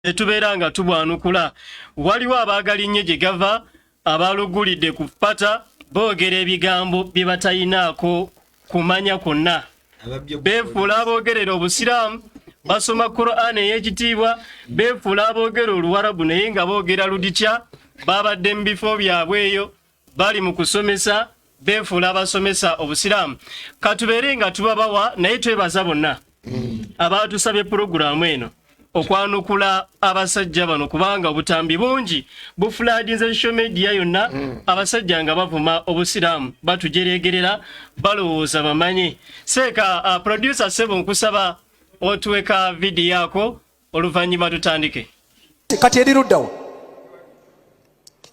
Tubeeranga tubwanukula waliwo abaagala nnyo gye gava abalugulidde ku ppata boogera ebigambo bye batayinaako kumanya kwonna beefuula aboogerera obusiraamu basoma Qur'ani ey'ekitiibwa beefuula aboogera oluwarabu naye nga boogera ludikya babadde mu bifo byabwe eyo bali mu kusomesa beefuula abasomesa obusiraamu katubeere nga tubabawa naye twebaza bonna abaatusabye pulogulaamu eno okwanukula abasajja bano kubanga obutambi bungi bufulaadinze social media yonna abasajja nga bavuma obusiraamu batujeregerera balowooza bamanye seeka producer Sebo nkusaba otuweka video yako oluvannyuma tutandike kati eriruddawo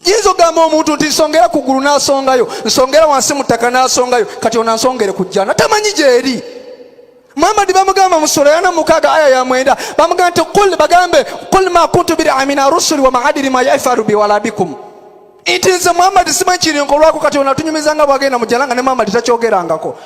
yinza ogamba omuntu nti nsongera ku ggulu n'asongayo nsongera wansi mu ttaka n'asongayo kati ono ansongere ku jjana tamanyi gy'eri Muhammad bamugamba mu sura ya 6 aya ya 9 bamugamba nti qul ma kuntu bid'amina rusuli wa ma'adiri ma yafaru bi wala bikum nti nze Muhammad simanyi kiri nkolwako kati ono atunyumizanga bwagenda mu jjana nga ne Muhammad takyogerangako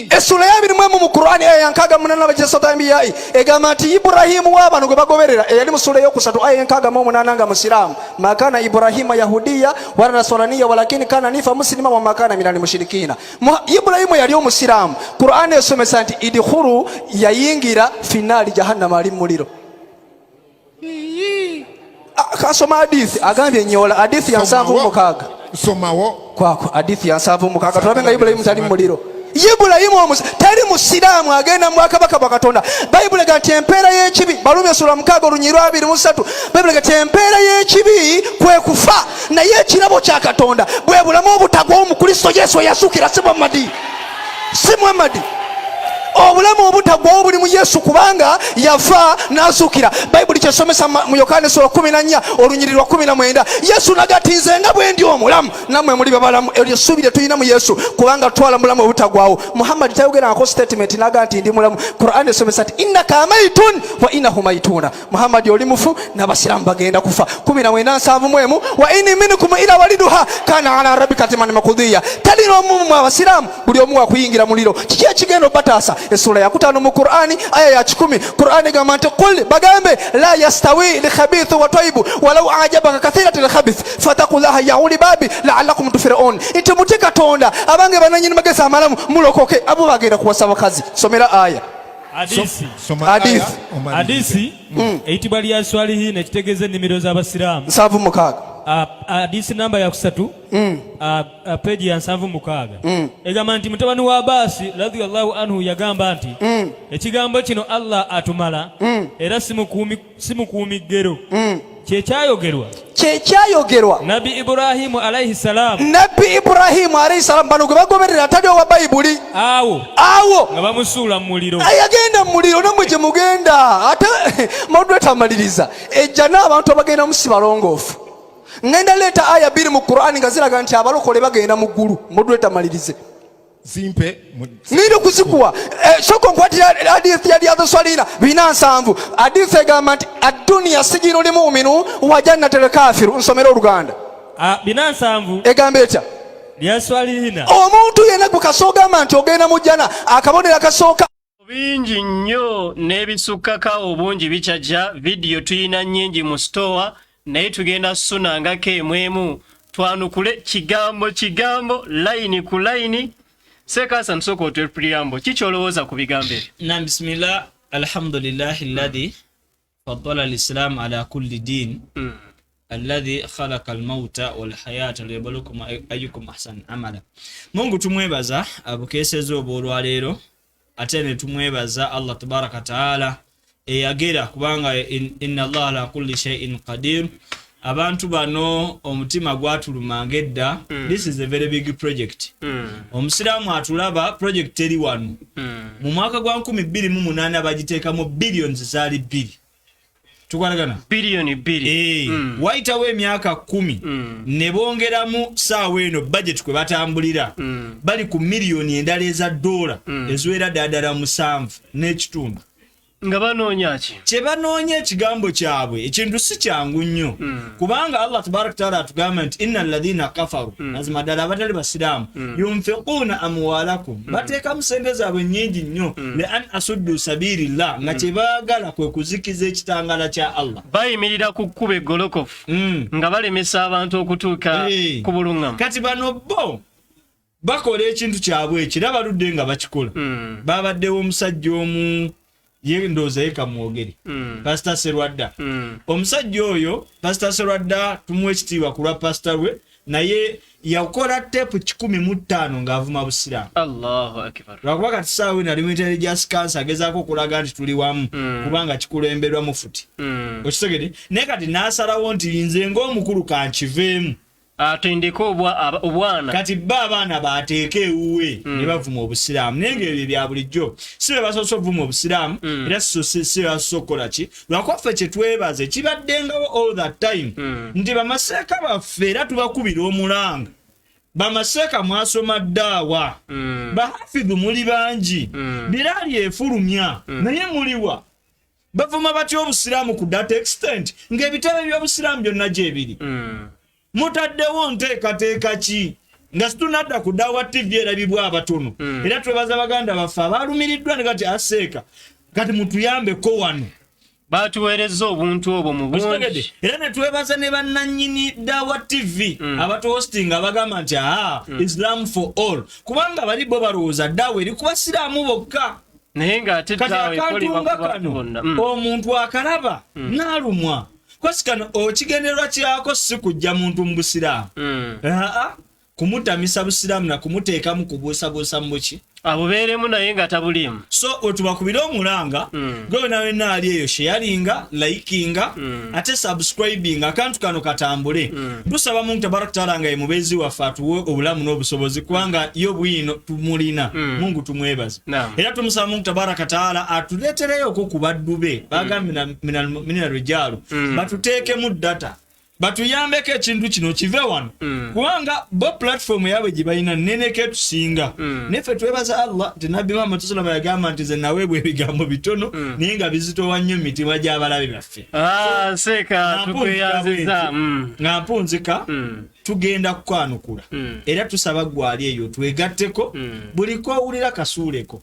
Esula ya 21 mu Qur'ani aya ya 68 abakyesotambiyai egamba nti Ibrahimu w'abano gwe bagoberera eyali mu sura y'okusatu aya ya 68 nga musiraamu makana Ibrahima yahudiya wala nasraniya walakini kana nifa muslima wa makana minal mushrikina Ibrahimu yali omusiraamu Qur'ani esomesa nti idkhulu yayingira finali jahannama ali muliro kasoma hadithi agambye nyola hadithi ya 7:6 somawo kwako hadithi ya 7:6 tulabenga Ibrahimu tali muliro Ibrahimu tali musiraamu agenda mu bwakabaka bwa Katonda Bayibuli gati empeera y'ekibi Balumi sura 6 olunyiriro 23 Bayibuli gati empeera y'ekibi kwe kufa naye ekirabo kya Katonda bwe bulamu obutagwa omukristo Yesu yasukira si Muhammad obulamu obutagwa obuli mu Yesu kubanga yafa n'asukira Bayibuli kyesomesa mu Yohana sura 14 olunyiriro 19 Yesu nagatinze nga bwe ndi omulamu namwe muli babalamu eryo tulina mu Yesu kubanga twala mulamu obutagwawo Muhammad tayogera ko statement naga nti ndi mulamu Qur'an esomesa ati innaka maytun wa innahum maytuna Muhammad oli mufu n'abasiramu bagenda kufa 19:7 wa inni minkum ila waliduha kana ala rabbika timani makudhiya talino omumu abasiramu buli omu akuyingira muliro kiki ekigendo batasa Esura ya 5 mu Qur'ani aya ya 10 Qur'ani gamba nti qul bagambe la yastawi likhabithu wa tayyibu walau ajabaka kathiratul khabith fataqullaha ya uli babi la'allakum tufirun iti mutika tonda abange bananyini magesa amalamu mulokoke abo bagenda kuwasaba kazi somera aya hadisi eitibwa lya swalihi nekitegeze nnimiro z'abasiraamu 7:6 hadisi namba ya 3 page ya 7:6 egamba nti mutabani wa Abasi radhiyallahu anhu yagamba nti ekigambo kino Allah atumala era simukuumigero kyekyayogerwa Nabi Ibrahimu alayhi salam bano gwe bagoberera tali owa Bayibuli awo nga bamusuula mu muliro ayagenda mu muliro namwe gye mugenda ate moderator amaliriza ejjana abantu abagenda mu sibalongoofu ngenda leeta aya 2 mu Qur'ani nga ziraga nti abalokole bagenda mu ggulu moderator amalirize zimpe nino kuzikuwa soko nkwatira hadithi ya Riyadhus Salihina 7 hadithi egamba nti ad-dunya sijinu lil mu'minu wa jannatul kafiru nsomera oluganda 7 egamba etya lya Salihina omuntu yena gukasooga nti ogenda mu jjana akabonera kasooka bingi nnyo n'ebisukkaka obungi bikyajja video tuyina nnyingi mu store naye tugenda sunangako emwemu twanukule kigambo line ku line sekasa nsoko otwe preamble kikyolowooza ku bigambo ebyo na bismillah alhamdulillahi alladhi faddala alislam ala kulli din alladhi khalaqa almauta walhayata liyabluwakum ayyukum ahsan amala Mungu tumwebaza abukesezo obwolwaleero ate ne tumwebaza Allah tabaraka taala eyagera kubanga inna Allah ala kulli shay'in qadir abantu bano omutima gwatulumanga edda this is a very big project omusiraamu atulaba project eri wano mu mwaka gwa 2008 bagiteekamu billions zaali 2 tukwalagana billioni 2 waitawo emyaka 10 ne bongeramu saawa eno budget kwe batambulira bali ku miliyoni endala eza $7 eziwera ddala 7 n'ekitundu nga banoonya ki kye banoonya ekigambo kyabwe ekintu si kyangu nnyo kubanga Allah tabaraka taala atugamba nti inna alladhina kafaru mazima ddala abatali basiraamu yunfiquuna amwalakum bateekamu sente zaabwe nnyingi nnyo le an asuddu sabirillah nga kye baagala kwe kuzikiza ekitangala kya Allah bayimirira ku kkuba eggolokofu nga balemesa abantu okutuuka ku buluŋŋamu kati bano bo bakola ekintu kyabwe ekira baludde nga bakikola babaddewo omusajja omu ye ndooza ye kamwogere pasita Serwadda omusajja oyo pasita Serwadda tumuwa ekitiibwa ku lwa pasita lwe naye yakola tepu 15 ng'avuma busiraamu Allahu akbar lwakuba kati saawe nali mu intelligence council agezaako okulaga nti tuli wamu kubanga kikulemberwa mu futi okitegedde naye kati n'asalawo nti nze ng'omukulu kankiveemu atendeko obwana kati ba abaana bateeka ewuwe ne bavuma obusiraamu naye ng'ebyo bya bulijjo si be basoose okuvuma obusiraamu era si basoose okukola ki lwakwaffe kye twebaze kibaddengawo all that time nti bamaseeka baffe era tubakubira omulanga bamaseeka mwasoma ddaawa bahafidhu muli bangi biraali efulumya naye muliwa bavuma batya obusiraamu ku that extent ng'ebitebe by'obusiraamu byonna gyebiri mutaddewo nteekateeka ki nga situnadda ku Daawa TV erabibwa abatono era twebaza baganda baffe abaalumiriddwa ne kati aseeka kati mutuyambeko wano batuweereza obuntu obwo mu bungi era ne twebaza ne bannannyini Daawa TV abatuhostinga abagamba nti Islam for all kubanga bali bo balowooza Daawa eri ku basiraamu bokka naye ng'ate ddaawa ekolebwa ku bantu bonna omuntu akalaba n'alumwa kwasikano okigenderwa kyako si kujja muntu mu busiraamu kumutamisa busiraamu na kumuteekamu kubuusabuusa mu buki abubeeremu naye nga tabuliimu so otubakubire omulanga gwe nawe naali eyo sharinga likinga ate subscribing akantu kano katambule tusaba Mungu tabaraka taala nga yemubeezi waffe atuwe obulamu n'obusobozi kubanga yo bwino tumulina Mungu tumwebaze era tumusaba Mungu tabaraka taala atuleetereyo okukubaddu be bagambye minal rijalu batuteekemu data batuyambeko ekintu kino kive wano kubanga bo platform yaabwe gye balina nneneko etusinga neffe twebaza Allah nti nabbi Muhammad sallallahu alayhi wa sallam yagamba nti ze naweebwa ebigambo bitono naye nga bizitowa nnyo mu mitima gy'abalabe baffe seeka tukweyanziza nga mpunzika tugenda kukwanukula era tusaba gwali eyo twegatteko buliko owulira kasuuleko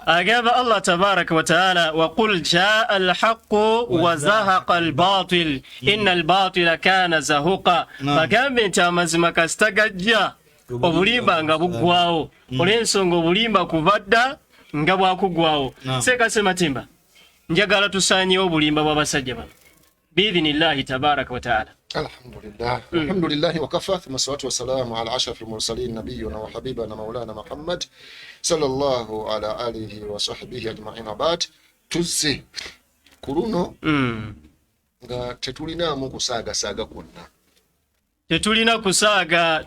أجاب الله تبارك وتعالى وقل جاء الحق وزهق الباطل إن الباطل كان زهوقا فكان بنت مزمك استججا obulimba nga buggwawo olw'ensonga obulimba kubadda nga bwakugwawo seeka Sematimba njagala tusaanyewo obulimba bw'abasajja bano biidhinillahi tabaraka wa taala الحمد لله وكفى ثم الصلاة والسلام على أشرف المرسلين نبينا وحبيبنا مولانا محمد صلى الله على آله وصحبه أجمعين بعد تزي كرونا nga tetulinamu kusaaga kwonna tetulina kusaaga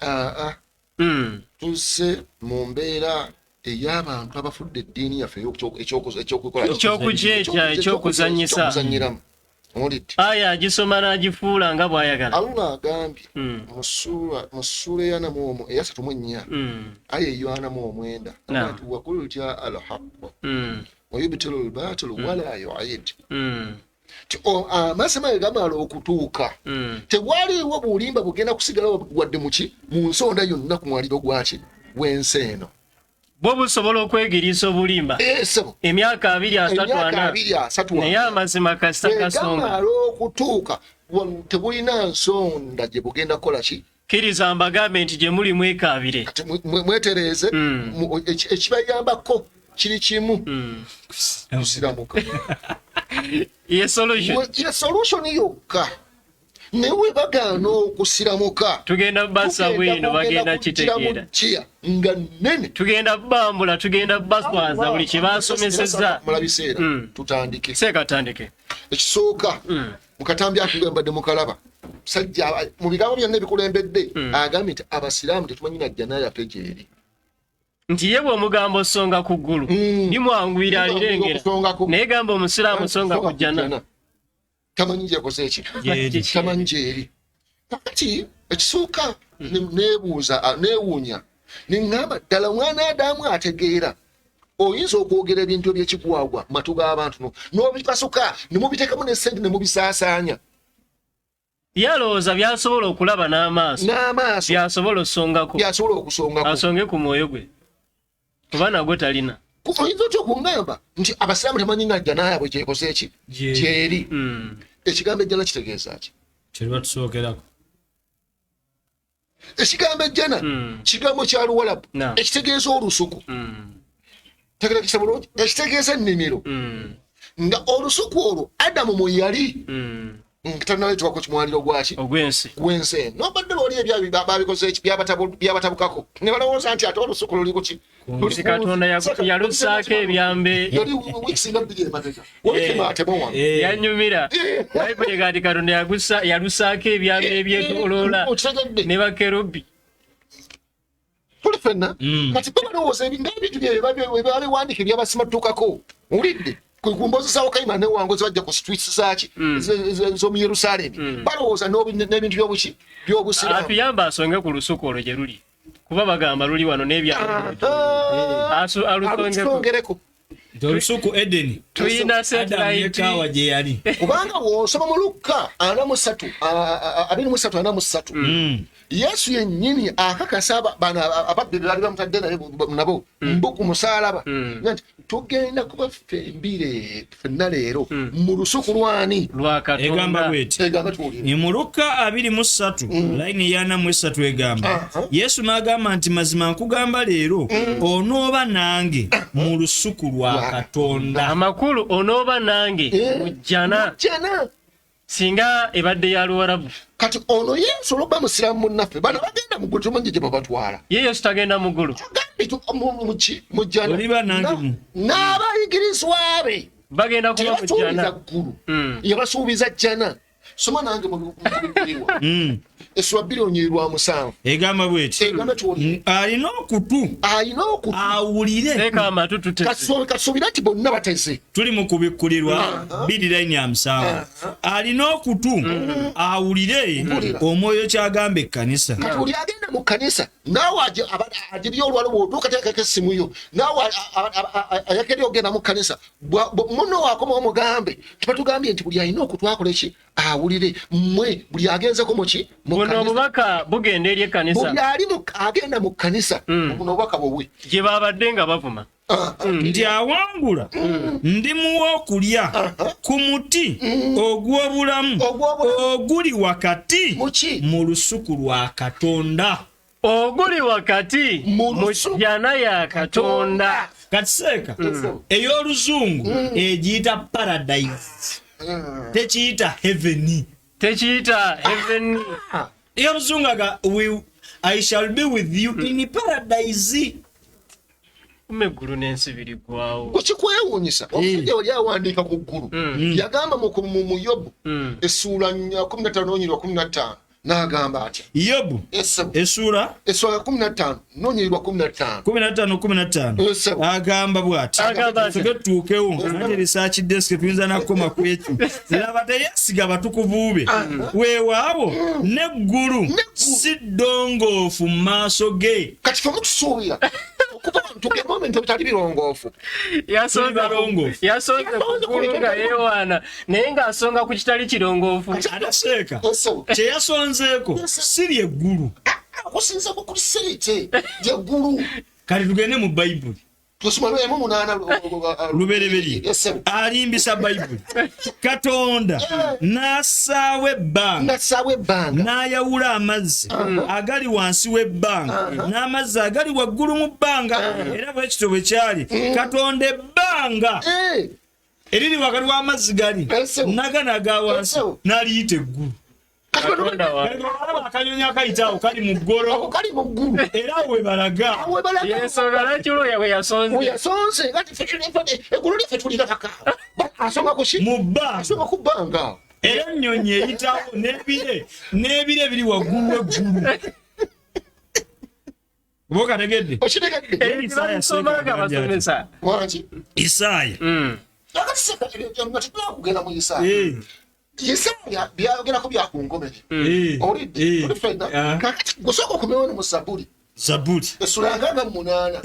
tuzze mu mbeera ey'abantu abafudde eddiini yaffe ekyokujeja ekyokuzanyiramu aya agisoma n'agifuula nga bw'ayagala Allah agambye mu ssuula eya 34 aya eyo 49 nti waqul jaa al-haqq wa yubtilu al-batil wala yu'id amasema egamala okutuuka tewaliwo bulimba bugenda kusigala wadde mu nsonda yonna ku mwaliro gwaki w'ensi eno bwo busobola okwegiriisa obulimba emyaka 2-3 naye amazima kasita kasonga okutuuka tebulina nsonda gye bugenda kukola ki kkiriza mbagambe nti gye muli mwekaabire mwetereeze ekibayambako kiri kimu kusiramuka ye solution yokka newe bagaana okusiramuka tugenda basa bwino bagenda kitegeera nga nene tugenda bambula tugenda baswaza buli kye basomesezza mula biseera tutandike seeka tandike ekisooka mukatambi akugambadde mukalaba sajja mu bigambo byonna ebikulembedde agambye nti abasiraamu tetumanyi najja nayate gyeri nti ye bw'omugambo songa ku ggulu limwangwira alirengera naye gamba omusiraamu songa ku jjana tamanyi gyekoze eki tamanyi gyeri kakati ekisooka neebuuza neewuunya neŋŋamba ddala omwana Adamu ategeera oyinza okwogera ebintu ebyekigwagwa matu g'abantu n'obikasuka ne mubiteekamu n'essente ne mubisaasaanya. Yalowooza byasobola okulaba n'amaaso byasobola okusongako asonge ku mwoyo gwe kuba nagwo talina. Oyinza otya okuŋŋamba nti abasiraamu temanyi nga jjana bwe kyekoze eki gyeri. Ekigambo ejjana kitegeeza ki? kyebatusogerako ekigambo ejjana kigambo kya Luwalabu ekitegeeza olusuku. Tegerekesa bulungi ekitegeeza ennimiro nga olusuku olwo Adamu mwe yali tanaleetebwa ku kimwaliro gwaki gw'ensi nobadde baoli babikoze eki byabatabukako ne balowooza nti ate olusuku luli kuki Katonda yalusaako ebyambe wikisinga bbiri emabega olikimaatemo yanyumira Bayibuli kati Katonda yalusaako ebyambe ebyetoloola ne bakerubi tuli fenna kati balowooza ebintu byebabiwandiika ebyabasimatuukako owulidde kumbozesaawo kayima newangozi bajja ku streets zaki z'omu Yerusaalemi balowooza n'ebintu by'obuki by'Obusiraamu. Atuyamba asonge ku lusuku olwo gye luli kuba bagamba luli wano n'ebyalo alusongereko olusuku Edeni tuyina satellite gye yali kubanga w'osoma mu Lukka 23:43 Yesu yennyini akakasa bano ababbi baali bamutadde naye nabo ku musaalaba nti tugenda kuba ffembire ffenna leero mu lusuku lwani lwa Katonda. egamba tuwulire ni mu Lukka 23 layini ya 43 egamba Yesu n'agamba nti mazima nkugamba leero onooba nange mu lusuku lwa Katonda. Amakulu onooba nange mujjana singa ebadde ya Luwarabu. Kati ono Yesu olw'okuba musiraamu munnaffe bano bagenda mu ggulu tumanyi gye babatwala. Ye Yesu tagenda mu ggulu mujjana oliba nange n'abayigirizwa be bagenda kuba mujjana ggulu yabasuubiza jjana. Soma nange mu Bibiriya Essuwa 2:7 egamba bw'eti alina okutu awulire kasuubira nti bonna bateze. tuli mu kubikkulirwa 2:7 alina okutu awulire omwoyo kyagamba ekkanisa. Kati oli agenda mu kkanisa naawe agirya olwalo bw'otuuka teekako essimu yo naawe ayageri ogenda mu kkanisa munno wakoma omugambe tibatugambye nti buli alina okutwakola eki awulire mmwe buli agenzeko muki buno obubaka bugenda eri ekkanisa buli ali agenda mu kkanisa buno obubaka bwobwe gye babadde nga bavuma nti awangula ndimuwa okulya ku muti ogw'obulamu oguli wakati mu lusuku lwa Katonda. oguli wakati mu jjana ya Katonda. Katiseeka ey'oluzungu egiyita paradise tekiyita heaven. ey'oluzungu aga I shall be with you in paradise. Eggulu n'ensi birigwawo. Kukikwewuunyisa omusajja oli awandiika ku ggulu yagamba mu Yobu essuula 15:15 n'agamba atya Yobu essuula 15:15 agamba bw'ati tuge tuukewo ate research desk tuyinza nakoma ku ekyo laba teyesiga batukuvu be weewaabo n'eggulu si ddongoofu mu maaso ge. Kati fe mutusuubira okuba tugenda momento bitali birongoofu yasonze kuggulu nga yeewaana naye ng'asonga ku kitali kirongoofu. Ataseeka kye yasonzeeko si lyeggulu okusinza ku kriseete gyeggulu. kati tugende mu Bayibuli tusoma 8 lubereberye alimbisa Bayibuli. Katonda n'assaawo ebbanga n'ayawula amazzi agali wansi w'ebbanga n'amazzi agali waggulu mu bbanga era bwekityo bwe kyali. Katonda ebbanga eriri wakati w'amazzi gali nagana aga wansi n'aliyita eggulu. akanyonyi akayitaawo kali mu ggolo era we balaga yensonga lwaki we yasonze eggulu lyaffe tulirabaka asonga mu bba ku bbanga era ennyonyi eyitaawo n'ebire biri waggulu w'eggulu. oba okategedde Isaaya kugenda mu Isaaya byayogerako byakungomere olidde olifedda kakati gusooka okumewo ne mu Zabbuli Zaburi essula nkaaga mu munaana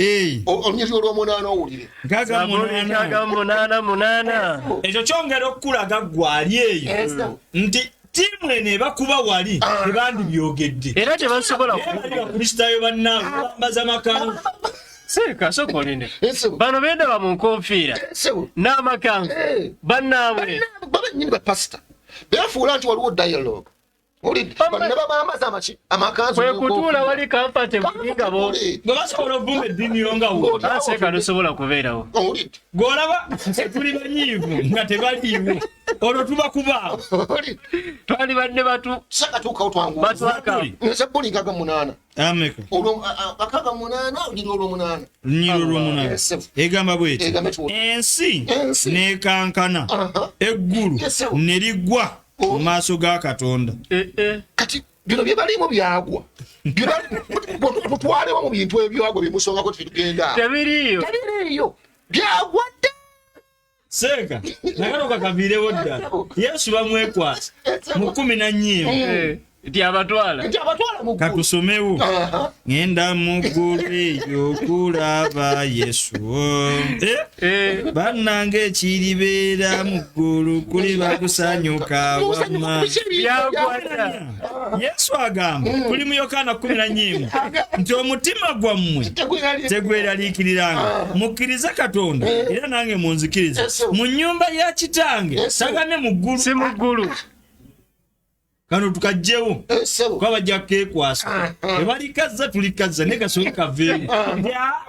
olunyiriri olw'omunaana owulire nkaaga munaana ekyo kyongera okukulaga gwali eyo nti tiimu eno ebakuba wali tebandibyogedde era tebasobola bakristaayo bannaabwe bambaza amakanzu kasokolene bano bendaba mu nkofiira n'amakanzu bannaabwe babanyini bapasita beefuula nti waliwo dialogue kwekutuula wali kamfatebulinga bwe basobola okuvuma eddiini yongawo aseeka tosobola kubeerawo gw'olaba tuli banyiivu nga tebaliiwo olwo tubakubaawo twali badde Zaburi nkaaga munaana akaaga munaana olunyiriri olw'omunaana lunyiriri olw'omunaana egamba bweti ensi n'ekankana eggulu ne liggwa mu maaso ga Katonda. Kati bino bye balimu byagwa tutwalewo mu bintu ebyagwa bimusongako tugenda tabiriyo byagwa dda seeka nagala okakaviirewo ddala Yesu bamwekwasa mu 14 nti abatwala katusomewo ngenda mu ggulu eyo okulaba Yesu bannange ekiribeera mu ggulu kuli bakusanyuka wamma Yesu agamba kuli mu Yokaana 11 nti omutima gwammwe tegweraliikiriranga mukkirize Katonda era nange munzikirize mu nnyumba ya kitange sagane mu ggulu si mu ggulu kano tukajjewo kwabajja kekwasa ebalikaza tulikazza ne kasonga kaveeri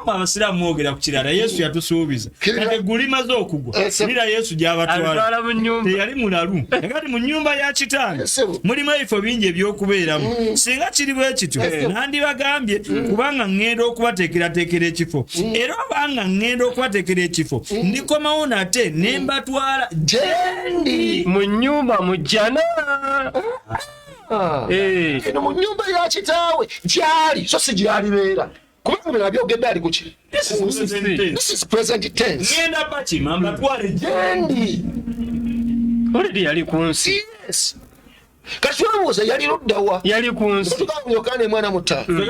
abasiraamu mwogera ku kirala Yesu yatusuubiza kati gulimaze okugwa nira Yesu gy'abatwala teyali mulalu kati mu nnyumba ya kitange mulimu ebifo bingi ebyokubeeramu singa kiri bwe kityo nandibagambye kubanga ŋŋenda okubateekerateekera ekifo era obanga ŋŋenda okubateekera ekifo ndikomawo nate ne mbatwala gyendi mu nnyumba mujjana eno mu nnyumba ya kitaawe gyali so si gyalibeera kubanga bino abyogedde ali kuki this is present tense ngenda bakima mbatwale gyendi oledi yali ku nsi kati twabuuza yali luddawa yali ku nsi tugambu Yokaana emwana mutaano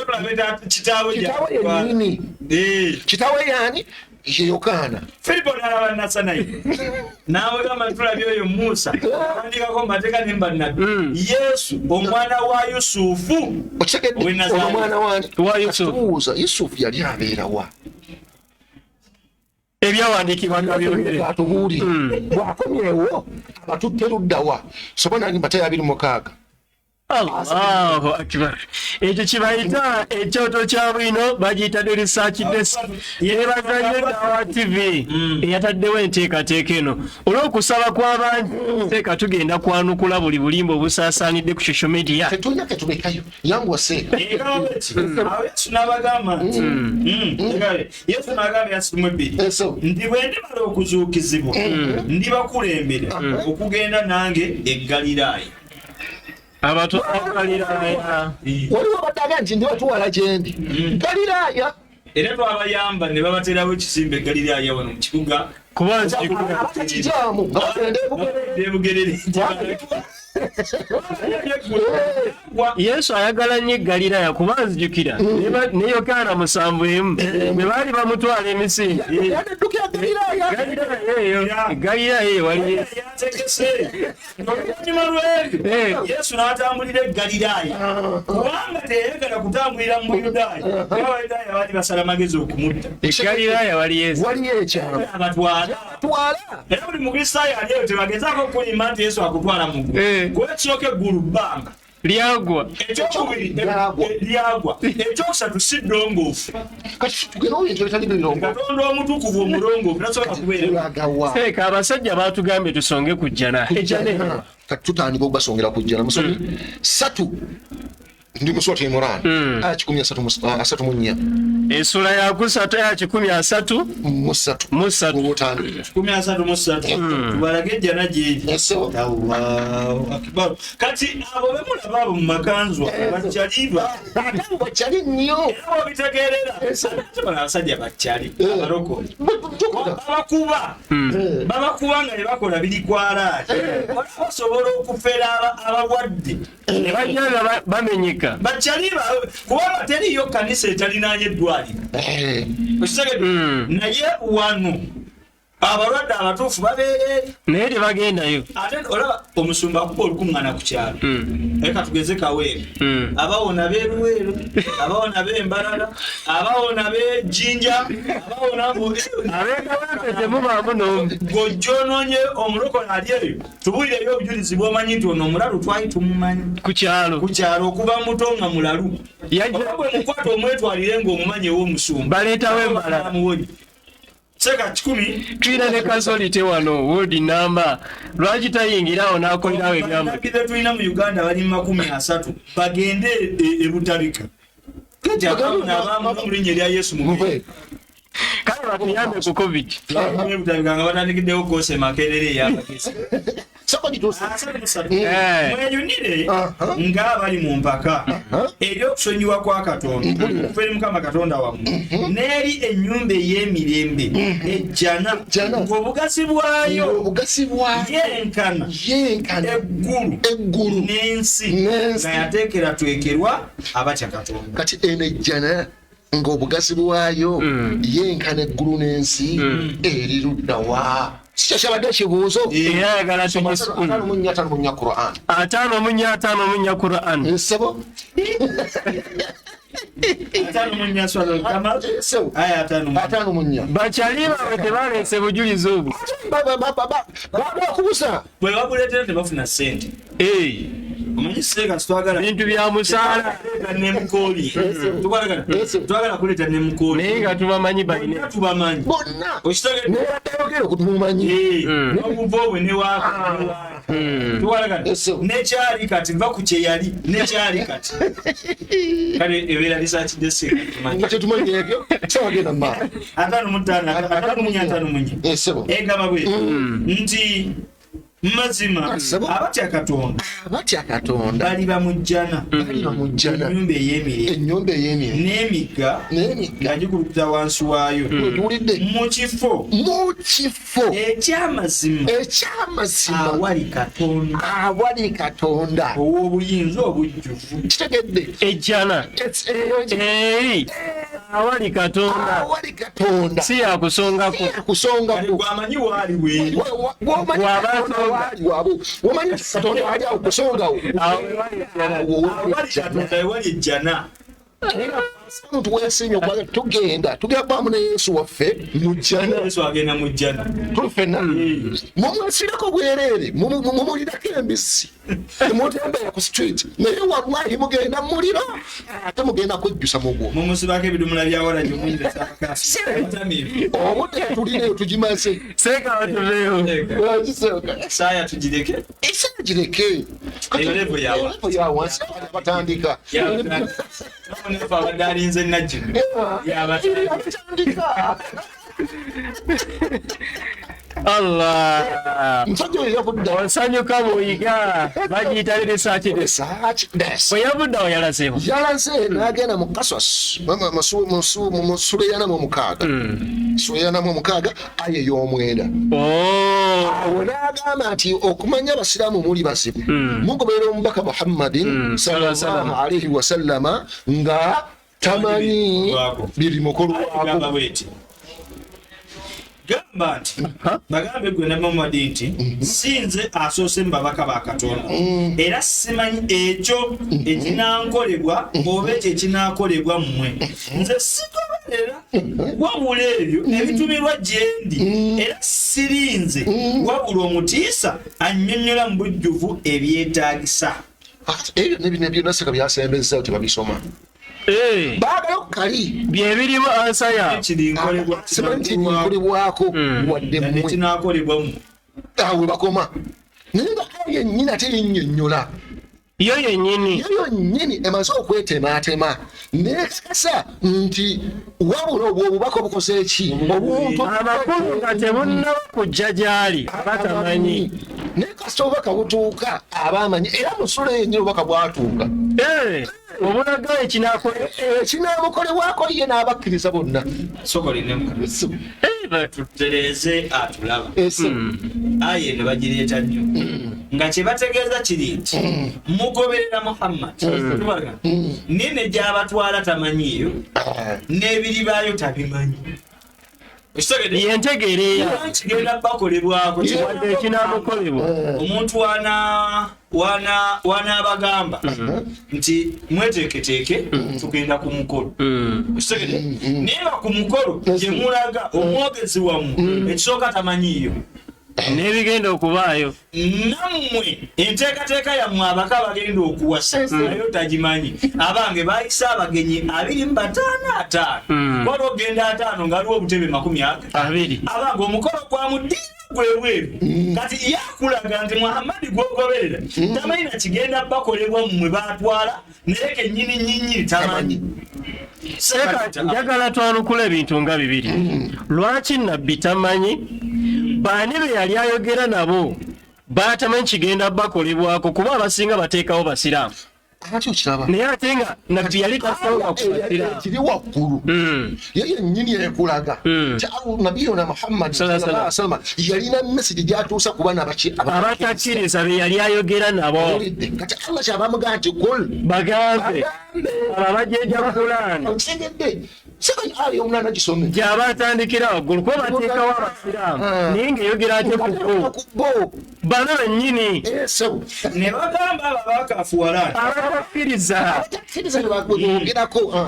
kitaawe yennyini kitaawe yaani ye Yokaana Filipo n'alaba Nasanayi naawe gamba tulabye oyo Musa andikako mateeka ne bannabbi Yesu omwana wa Yusufu omwana wa Yusufu Yusufu yali abeerawa ebyawandiikibwa nabyogere atubuuli bwakomyewo abatutte luddawa soba nange mbate 26 Allahu akbar. Ekyo kibayita ekyoto kya bwino bagiyita research desk yeebazanye Dawa TV eyataddewo enteekateeka eno olw'okusaba kw'abantu seeka tugenda kwanukula buli bulimba obusaasaanidde ku social media tetulina ketubekayo yangu seeka Yesu n'abagamba nti bwe ndimala okuzuukizibwa ndibakulembera okugenda nange e Galiraaya abantu Galiraaya waliwo abaddaga nti ndibatuwala gyendi Galiraaya era twabayamba ne babaterawo ekisimbe Galiraaya wano mu kibuga kubanza kijaamu nga bagenda ebugerere Yesu ayagala nnyo Galiraaya kuba nzijukira ne Yokaana 7 bwe baali bamutwala emisinde Galiraaya eyo wali oluvannyuma lw'ebyo Yesu n'atambulira e Galiraaya kubanga teyayagala kutambulira mu Buyudaaya Abayudaaya baali basala amagezi okumutta Galiraaya waliyo ekyalo abatwala era buli mukristaayo aliyo tebagezaako okulimba nti Yesu akutwala mu ggulu kuba ekisooka eggulu bbanga lyagwa ekyokubiri lyagwa ekyokusatu si ddongoofu kati tugenda ebintu ebitali birongoofu Katonda omutukuvu omulongoofu tasobola kubeera seeka abasajja baatugambye tusonge ku jjana ejjana kati tutandika okubasongera ku jjana musomi 3 ndi mu Surati Imran aya 13 essula ya 3 aya 13 tubalage ejjana gyeri kati abo bemulaba abo mu makanzu bakyali nnyo bitegeerera abasajja bakyali abalokole babakuba nga ne bakola birikwalaaki basobola okufera abalwadde ne bajjanga bamenyeka Bakyalika. Bakyaliba kubanga teriyo kanisa etalinaanye eddwaliro. Okitegedde? Naye wano abalwadde abatuufu babeere naye tebagendayo. ate olaba omusumba akuba olukuŋŋaana ku kyalo eka tugeze Kaweere abawona b'Eruweero abawona b'Embalala abawona b'Ejjinja abawona ab'Ekawempe temubaamu n'omu. gojjoonoonye omulokole ali eyo tubuulireyo obujulizi bw'omanyi nti ono omulalu twali tumumanyi ku kyalo okuba muto nga mulalu bwe mukwata omwetwalire ng'omumanyi ew'omusumba baleetawo Embalala. Seka 10 tulina ne kasolite wano wodi namba lwaki tayingirawo n'akolerawo ebyamba tulina mu Uganda bali 30 bagende e Butabika n'abamu erya Yesu muve kale batuyambe ku covid Butabika nga batandikiddewo kose Makerere ey'abagezi mweyunire ng'abali mu mpaka eri okusonyiwa kwa Katonda okuva eri Mukama Katonda wammwe n'eri ennyumba ey'emirembe ejjana ng'obugazi bwayo yenkana eggulu n'ensi nga yateekeratwekerwa abatya Katonda. Kati eno ejjana ng'obugazi bwayo yenkana eggulu n'ensi eri luddawa? Sikyabadde ekibuuzo era ayagala tunyisa 5 mu nnya Qur'an. 5 mu nnya Qur'an. Nsebo atano mu nnya. Bakyaliba bwe tebaleese bujulizi obwo. Bakubuza bwe babuleetera tebafuna ssente. Omanyi seeka twagala bintu bya musaala n'emukooli twagala kuleeta n'emukooli naye nga tubamanyi balina tubamanyi bonna okitegedde nebaddayogera okutumumanyi n'obuva obwe newaako tuwalagana nekyali kati nva ku kyeyali nekyali kati kale ebeera lisaakidde seeka nga tetumanyi ebyo kyewagenda mumaaso 5 egamba bwe nti mazima abatya Katonda baliba mu jjana ennyumba ey'emirembe n'emigga nga gikulukuta wansi waayo mu kifo eky'amazima awali Katonda ow'obuyinza obujjuvu. kitegedde ejjana awali Katonda si yakusongako gwamanyi waali weeri womanyi Katonda ali awo kusongawo ewali ejjana. omuntu weesinya okwaga tugenda kwamu ne Yesu waffe mu jjana. Yesu agenda mu jjana tuli ffenna mumwesirako bwereere mumulirako embisi temutembera ku street naye wallahi mugenda mu muliro ate mugenda kwejjusa mugwo mumusibako ebidumula byawala gyomuyinzasakakasi obudde tulineyo tugimaze seeka batuveyo saaya tugireke esaa gireke eyo levo yawansi batandika nefa abadde alinze najjino yabatandika Allah musajja oyo yavudda onsanyuka bw'oyiga bagiyita research bwe yavudda awo yalaze n'agenda mu Kaswas mu Suleyana mu 6 aya ey'omwenda awo n'agamba nti okumanya abasiraamu muli bazibu mugoberera omubaka Muhammadin sallallahu alaihi wasallama nga tamanyi biri mukolwako. Gamba nti bagambe gwe ne Muhammad nti sinze asoose mu babaka ba Katonda era simanyi ekyo ekinankolebwa oba ekyo ekinaakolebwa mmwe nze sigoberera wabula ebyo ebitumirwa gyendi era sirinze wabula omutiisa annyonnyola mu bujjuvu ebyetaagisa. Ebyo nebyo byonna byasembezza tebabisoma baagala okukali byebirimu ansaya simanyikinkolebwako wadde mmwe awe bakoma naye nga kali yennyini ate yennyonnyola yo yennyini emaze okwetemaatema nekakasa nti wabula obwo obubaka obukoze eki obuntu amakulu nga tebunnaba kujja gy'ali batamanyi naye kasita obubaka butuuka abamanyi era musula yennyini obubaka bwatuuka obulaga ekinaamukolebwako ye n'abakkiriza bonna tutereze atulaba aye ne bagireeta nnyo nga kye bategeeza kiri nti mugoberera Muhammad nene gy'abatwala tamanyiyo n'ebiri baayo tabimanyi yentegereya kigenda bakolebwako wadde ekinamukolebwa omuntu wanaabagamba nti mweteeketeeke tugenda ku mukolo naye nga ku mukolo gye mulaga omwogezi wammwe ekisooka tamanyiyo n'ebigenda okubaayo nammwe enteekateeka yammwe abaka bagenda okuwasa nayo tagimanyi abange bayisa abagenyi 25 waba ogenda 5 ngaaliwo obutebe 20 abange omukolo gwa mudiina gwebweru kati yakulaga nti Muhammadi gwogoberera tamanyi na kigenda bakolebwa mmwe batwala naye kennyini nyinyiri tamanyi. Njagala twanukula ebintu nga bibiri. Lwaki nabbi tamanyi baani be yali ayogera nabo batamanyi kigenda bakolebwako kuba abasinga bateekawo basiraamu naye ate nga nabbi yali tasobola kubasiraamu kiri waggulu yeye nnyini ekulaga nabiyuna Muhammad sallallahu alaihi wasallam yalina message gyatuusa ku bana abatakkiriza be yali ayogera nabo kati Allah kyabamugamba nti kul bagambe abajeja Qur'an gyaba atandikira waggulu kuba bateekawo abasiraamu naye ng'eyogera ate ku bo bano bennyini ne bagamba abo abakafuwalani abatakkiriza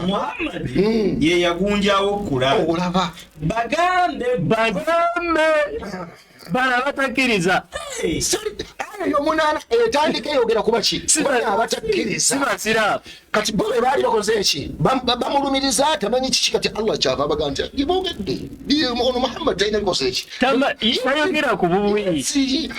Muhammad ye yagunjawo kulaba bagambe bana abatakkiriza yomunana etandika eyogera kuba ki abatakkiriza basiraamu kati bo be baali bakoze eki bamulumiriza tamanyi kiki kati Allah kyava abaga nti ibogedde ono Muhammad talina bikoze eki tayogera ku bubuyi isi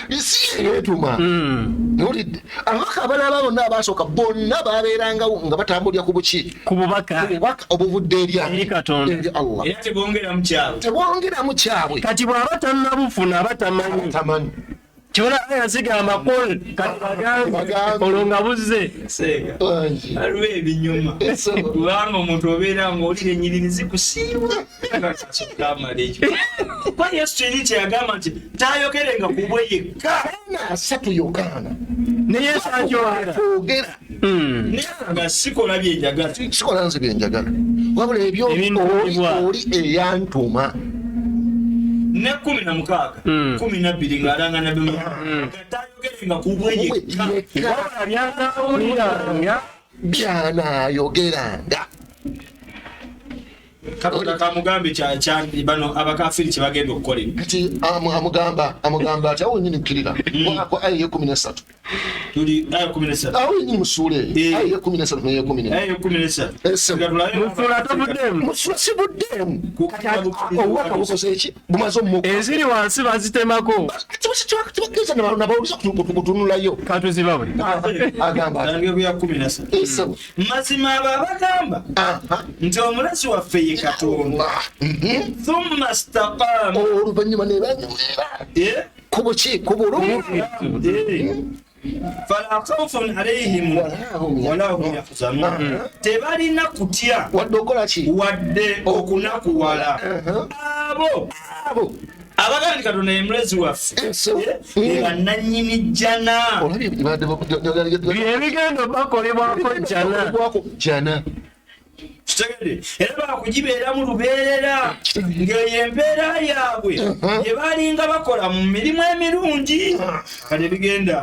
yetuma nolidde abaka abalala bonna abasooka bonna babeerangawo nga batambulira ku buki ku bubaka obuvudde eri Katonda eri Allah era tebongeramu kyabwe kati bw'aba tannabufuna abatamanyi kyona yazigamba kol kati bagambe olwo nga buzze aliwo ebinyuma kubanga omuntu obeera ng'olira ennyiriri zikusiiwa amala ekyo kuba Yesu kiri kyeyagamba nti taayogerenga ku bwe yekka asatu yokaana ne Yesu akyogera naye nga sikola byenjagala sikola nze byenjagala wabula ebyo oli eyantuma ne 16 12 ng'alangana bimu tayogerenga ku bwe yekka byanayogeranga Katonda kamugambe kyandi bano abakafiri kye bagenda okukola kati amugamba ati awo nyini kkirira wako aya 13 tuli aya 17 awo nyini musule aya 13 ne 13 musula tobuddemu musula sibuddemu owaka bukoze eki bumaze omuka eziri wansi bazitemako tibakiriza nabawuliza kutunulayo katuziba buli agamba tange ku ya 17 mazima abo abagamba nti omulazi waffe ye Katonda thumma istaqamu oluvannyuma ne banyumira ku buki ku bulumi fala khawfun alayhim wala hum yahzanun tebalina kutya wadde okola ki wadde okunakuwala abo abagandi Katonda ye mulezi waffe bannannyini jjana ebigendo bakolebwako jjana kitegedde era bakugibeera mu lubeerera ng'eyo embeera yaabwe gye balinga bakola mu mirimu emirungi kati ebigenda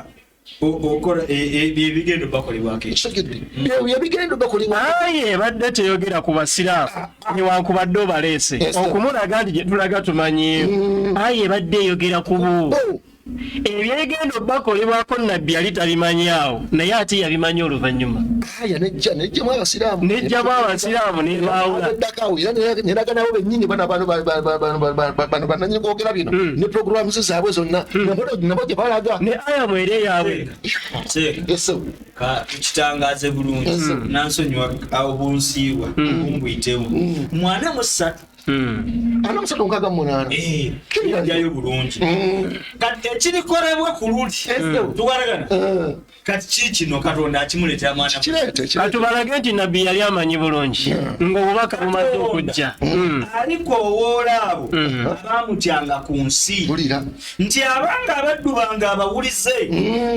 okola ebigendo bakolebwako ebigendo bakolebwa aye badde teyogera ku basiraamu newankubadde obaleese okumulaga nti gye tulaga tumanyiyo aye badde eyogera ku bo ebyegendo bakolebwako nabbi yali tabimanyawo naye ate yabimanyi oluvannyuma nejjamu abasiraamu nejjamu abasiraamu nebawula neraganawo bennyini bananyini kwogera bino ne programu zaabwe zonna nabo gye balaga ne aya mwere yaabwe tukitangaaze bulungi nansonyiwa obunsiibwa bumbuyitewo mwana musatu ana musatu nkaga munana kiryayo bulungi kati ekirikolebwa ku luli tuwaragana kati kikino Katonda akimuleetera mwana katubalage nti nabbi yali amanyi bulungi ng'obubaka bumaze okujja alikowoola abo abaamutyanga ku nsi nti abanga abaddu bange abawulize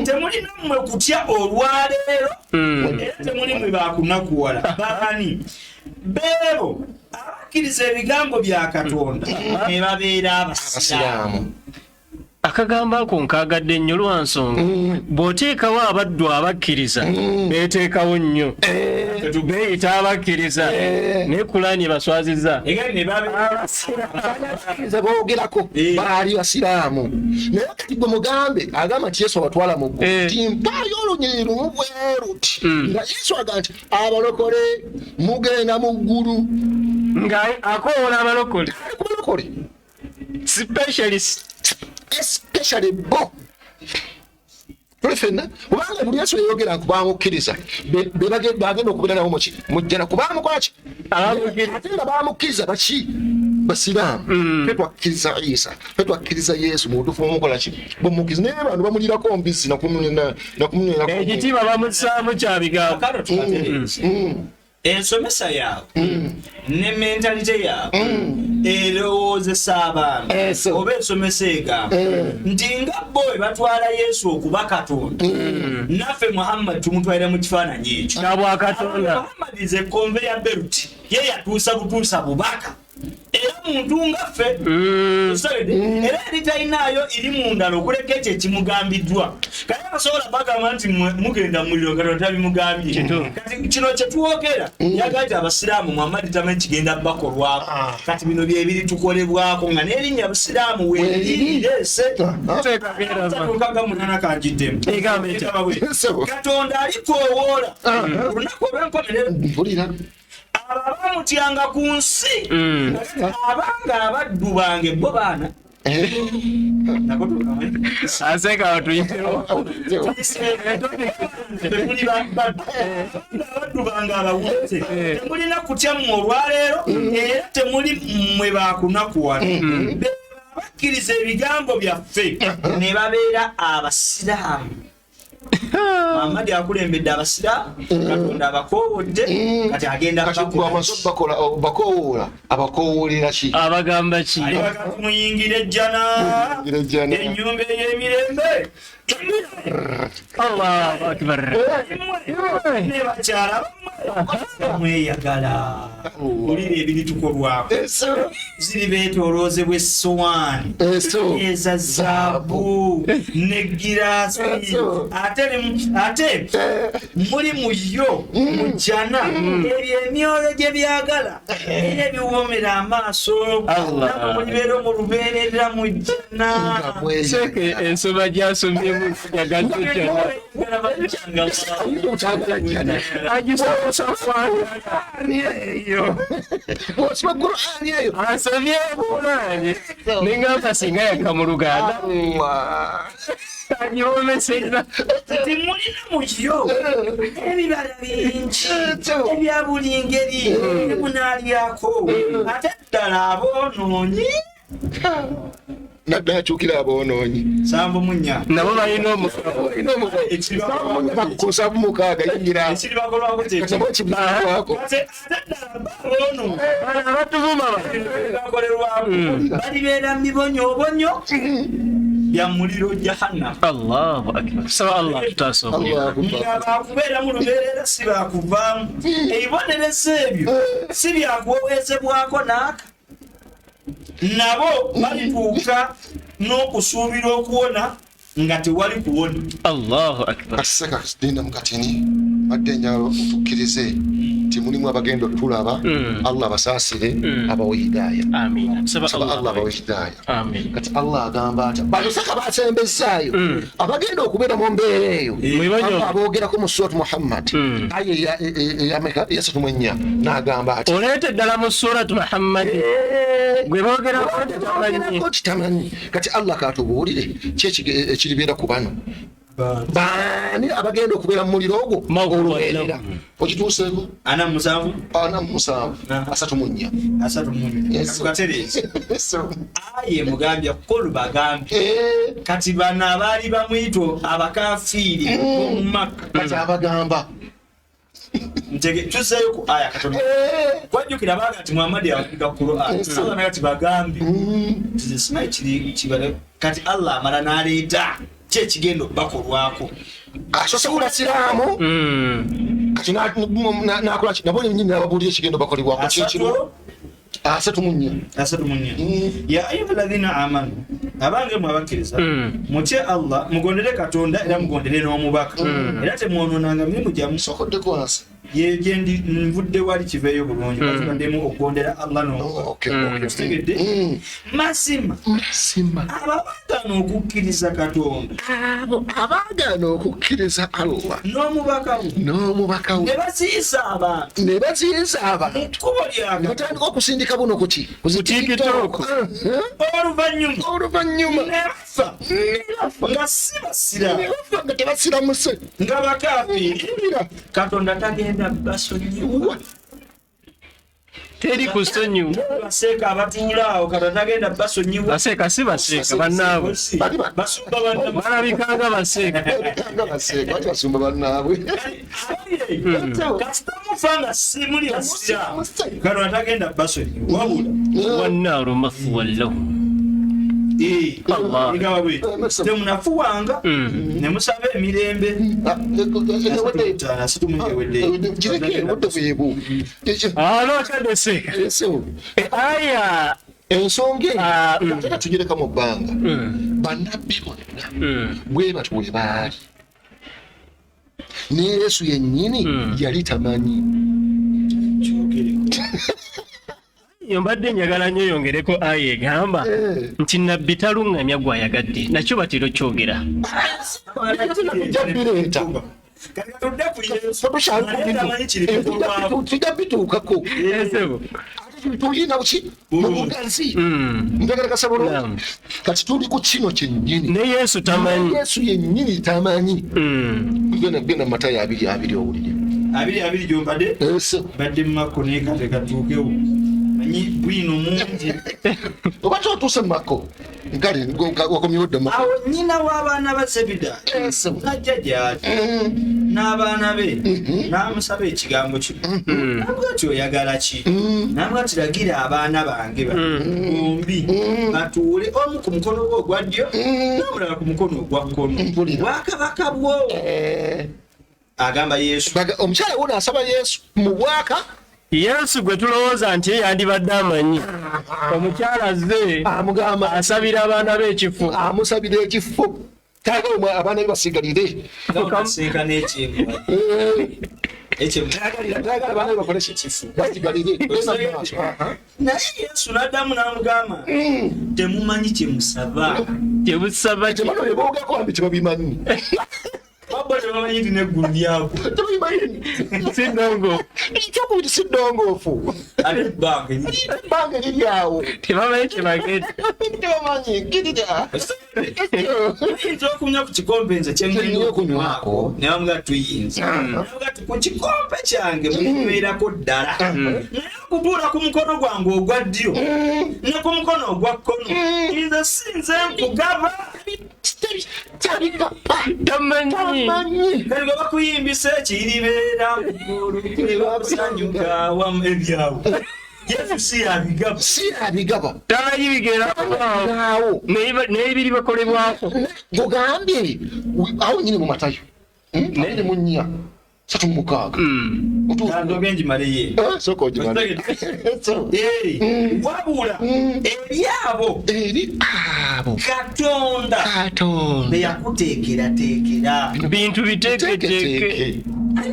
temulina mmwe kutya olwaleero era temuli mwe baakunakuwala baani beebo abakkiriza ebigambo bya Katonda ne babeera abasiraamu. akagambo ako nkaagadde nnyo lwa nsonga bw'oteekawo abaddu abakkiriza beeteekawo nnyo beeyita abakkiriza naye Kulaani ebaswaziza boogerako baali basiraamu naye kati gwe mugambe agamba nti Yesu abatwala mu ggulu nti mpaayo olunyiriri lumu bweruti nga Yesu agamba nti abalokole mugenda mu ggulu nga akoola abalokole especially bo tulifenna kubanga buli Yesu yayogera nkubamukkiriza bagenda okubeera nawo muki mujjana kubamukolaki ate nga bamukkiriza baki basiraamu fetwakkiriza Isa fetwakkiriza Yesu mutufu omukolaki bumukkiriza naye abantu bamulirako mbisi ekitiibwa bamusaamu kya bigambo ensomesa yaabwe ne mentalite yaabwe erowoozesa abantu oba ensomesa egamba nti nga bo bwe batwala Yesu okuba Katonda naffe Muhammad tumutwalira mu kifaananyi ekyo Muhammad ze conveyor belt ye yatuusa butuusa bubaka era muntu nga ffe era eritalinaayo iri mu ndala okuleka ekyo ekimugambiddwa kale basobola bagamba nti mugenda mu muliro Katonda tabimugambye kati kino kyetwogera yagala nti abasiraamu Muhammad tamanyi kigenda bakolwako kati bino byebiri tukolebwako nga n'erinnya busiraamu weerireese tatuukaga munana kangiddemu Katonda alikowoola olunaku olw'enkomerero abamutyanga ku nsi abanga abaddu bange bo baana abaddu bange abawulize temulina kutya mmwe olwaleero era temuli mmwe baakunakuwala bakkiriza ebigambo byaffe ne babeera abasiraamu. Muhammad akulembedde abasiraamu Katonda abakoowodde kati agenda bakoowola abakoowolera ki abagamba ki muyingire ejjana ennyumba ey'emirembe Allahu akbar ne bakyala mweyagala olira ebiritukolwako ziri beetooloozebwa essowaani eza zaabu ne giraasi ate muli muyo mujjana ebyo emyoyo gye byagala era ebiwoomera amaaso namwe mulibeera omulubeerera mujjana ensoma gyasomyemu nengamba singa yaka mu Luganda agibomesera temulina muyo ebibala bingi ebya buli ngeri emunaalyako ate ddala aboonoonyi naddala kyukira aboonoonyi sanvu munya nabo balina bakukosa mukaaga yingira ekiribakolwako kyekibaako abatuvuma bakolerwako balibeera mibonyobonyo bya muliro jahannam. Allahu akbar. Saba Allah tutasobola. Nga bakubeera mu lubeerera si baakuvaamu ebibonerezo ebyo si byakuweweezebwako naaka nabo balituuka n'okusuubira okuwona nga tewali kuwona. Allahu akbar. Kaseka dinda mukatini adde nyalo tukkirize ti mulimu abagenda tulaba Allah basaasire abawe hidayah. Amin. Saba Allah abawe hidayah. Amin. Kati Allah agamba ati balusaka basembezaayo abagenda okubeera mu mbeera eyo aboogera ku Surah Muhammad aye ya Meka ya 34 n'agamba ati oleete ddala mu Surah Muhammad gwe boogera ko kitamanyi kati Allah katubuulire kyekiribeera ku bano baani abagenda okubeera mu muliro ogwo olubeerera okituuseeko 47 34 aye mugambya kolu bagambye kati bano abaali bamwito abakafiiri mu Makka kati abagamba tuzeeyo ku aya Katonda kwajjukira baga nti Muhammad yawapiga Qur'an Allah kati bagambye simanyi kiri kati Allah amala n'aleeta kyekigendo bakolwako asose ku basiraamu kati nakola ki nabo nyinyi nababuulira ekigendo bakolebwako kyekiro 34 ya ayuha alladhina amanu abange mwabakkiriza mutye Allah mugondere Katonda era mugondere n'omubaka era temwononanga mirimu gyammwe sokoddeko wansi yegendi nvudde wali kiveeyo bulungi batuladdemu okugondera Allah masima abagaana okukkiriza Katonda abagaana okukkiriza Allah n'omubaka we ne baziyiza abantu ekkubo lyabwe batandika okusindika buno kuki TikTok oluvannyuma nebafa nga si basira nga tebasiramuse nga bakafiiri Katonda tagenda basonyiwa teri kusonyiwa baseeka abatuulaawo Katonda tagenda basonyiwa baseeka si baseeka bannaabwe basumba balabikanga baseeka bati basumba bannaabwe kasita mufa nga simuli basira Katonda tagenda basonyiwa wabula wannaaru mathwan lahum temunafuwanga ne musaba emirembe alokadeseka aya ensonga ate tugireka mu bbanga bannabbi bonna bwe batyo bwe baali ne Yesu yennyini yali tamanyi yo mbadde njagala nnyo yongereko aya egamba nti nabbi taluŋŋamya gwayagadde nakyo batero kyogera tujja bituukako tulina ki mubugazi njagala kasabolo kati tuli ku kino kyennyini ne Yesu tamanyi Yesu yennyini tamanyi genda mu Matayo 2:2 owulire 2:2 gyombadde badde mu Makko naye kate katuukewo bwino mungi oba totuuse Makko nkale wakomyewo dda awo nnyina w'abaana ba Zebida najja gy'ati n'abaana be n'amusaba ekigambo kino namuga ti oyagala ki namuga ti lagira abaana bange bombi batuule omu ku mukono gwe ogwa ddyo n'omulala ku mukono ogwa kkono bwakabaka bwo agamba Yesu omukyala wuno asaba Yesu mu bwaka Yesu gwe tulowooza nti yandibadde amanyi omukyala azze amugamba asabira abaana be ekifo amusabira ekifo taga abaana be basigalire seeka n'ekintu tagala abaana be bakolesa ekifo basigalire naye Yesu n'addamu n'amugamba temumanyi kye musaba temusaba temano yeboogako ambi tebabimanyi Baba tebamanyi nti n'eggulu lyako sidongo ekyokubiri si ddongoofu ate ebbanga liri awo tebamanyi kyebagenda tebamanyi girira tuyinza okunywa ku kikompe nze kyennyini okunywako ne bamuga tuyinza namuga ti ku kikompe kyange mukubeerako ddala naye okubuula ku mukono gwange ogwa ddyo ne ku mukono ogwa kkono nze sinze nkugaba tamanyi kali bwe bakuyimbisa ekiribeera bakusanyuka wamu ebyawo Yesu si yabigaba tamanyi bigerawo naye biri bakolebwako gogambye awo nyini mu Matayo ali mu 4:36 ndogenji maliye wabula eri abo Katonda beyakuteekerateekera bintu biteeketeeke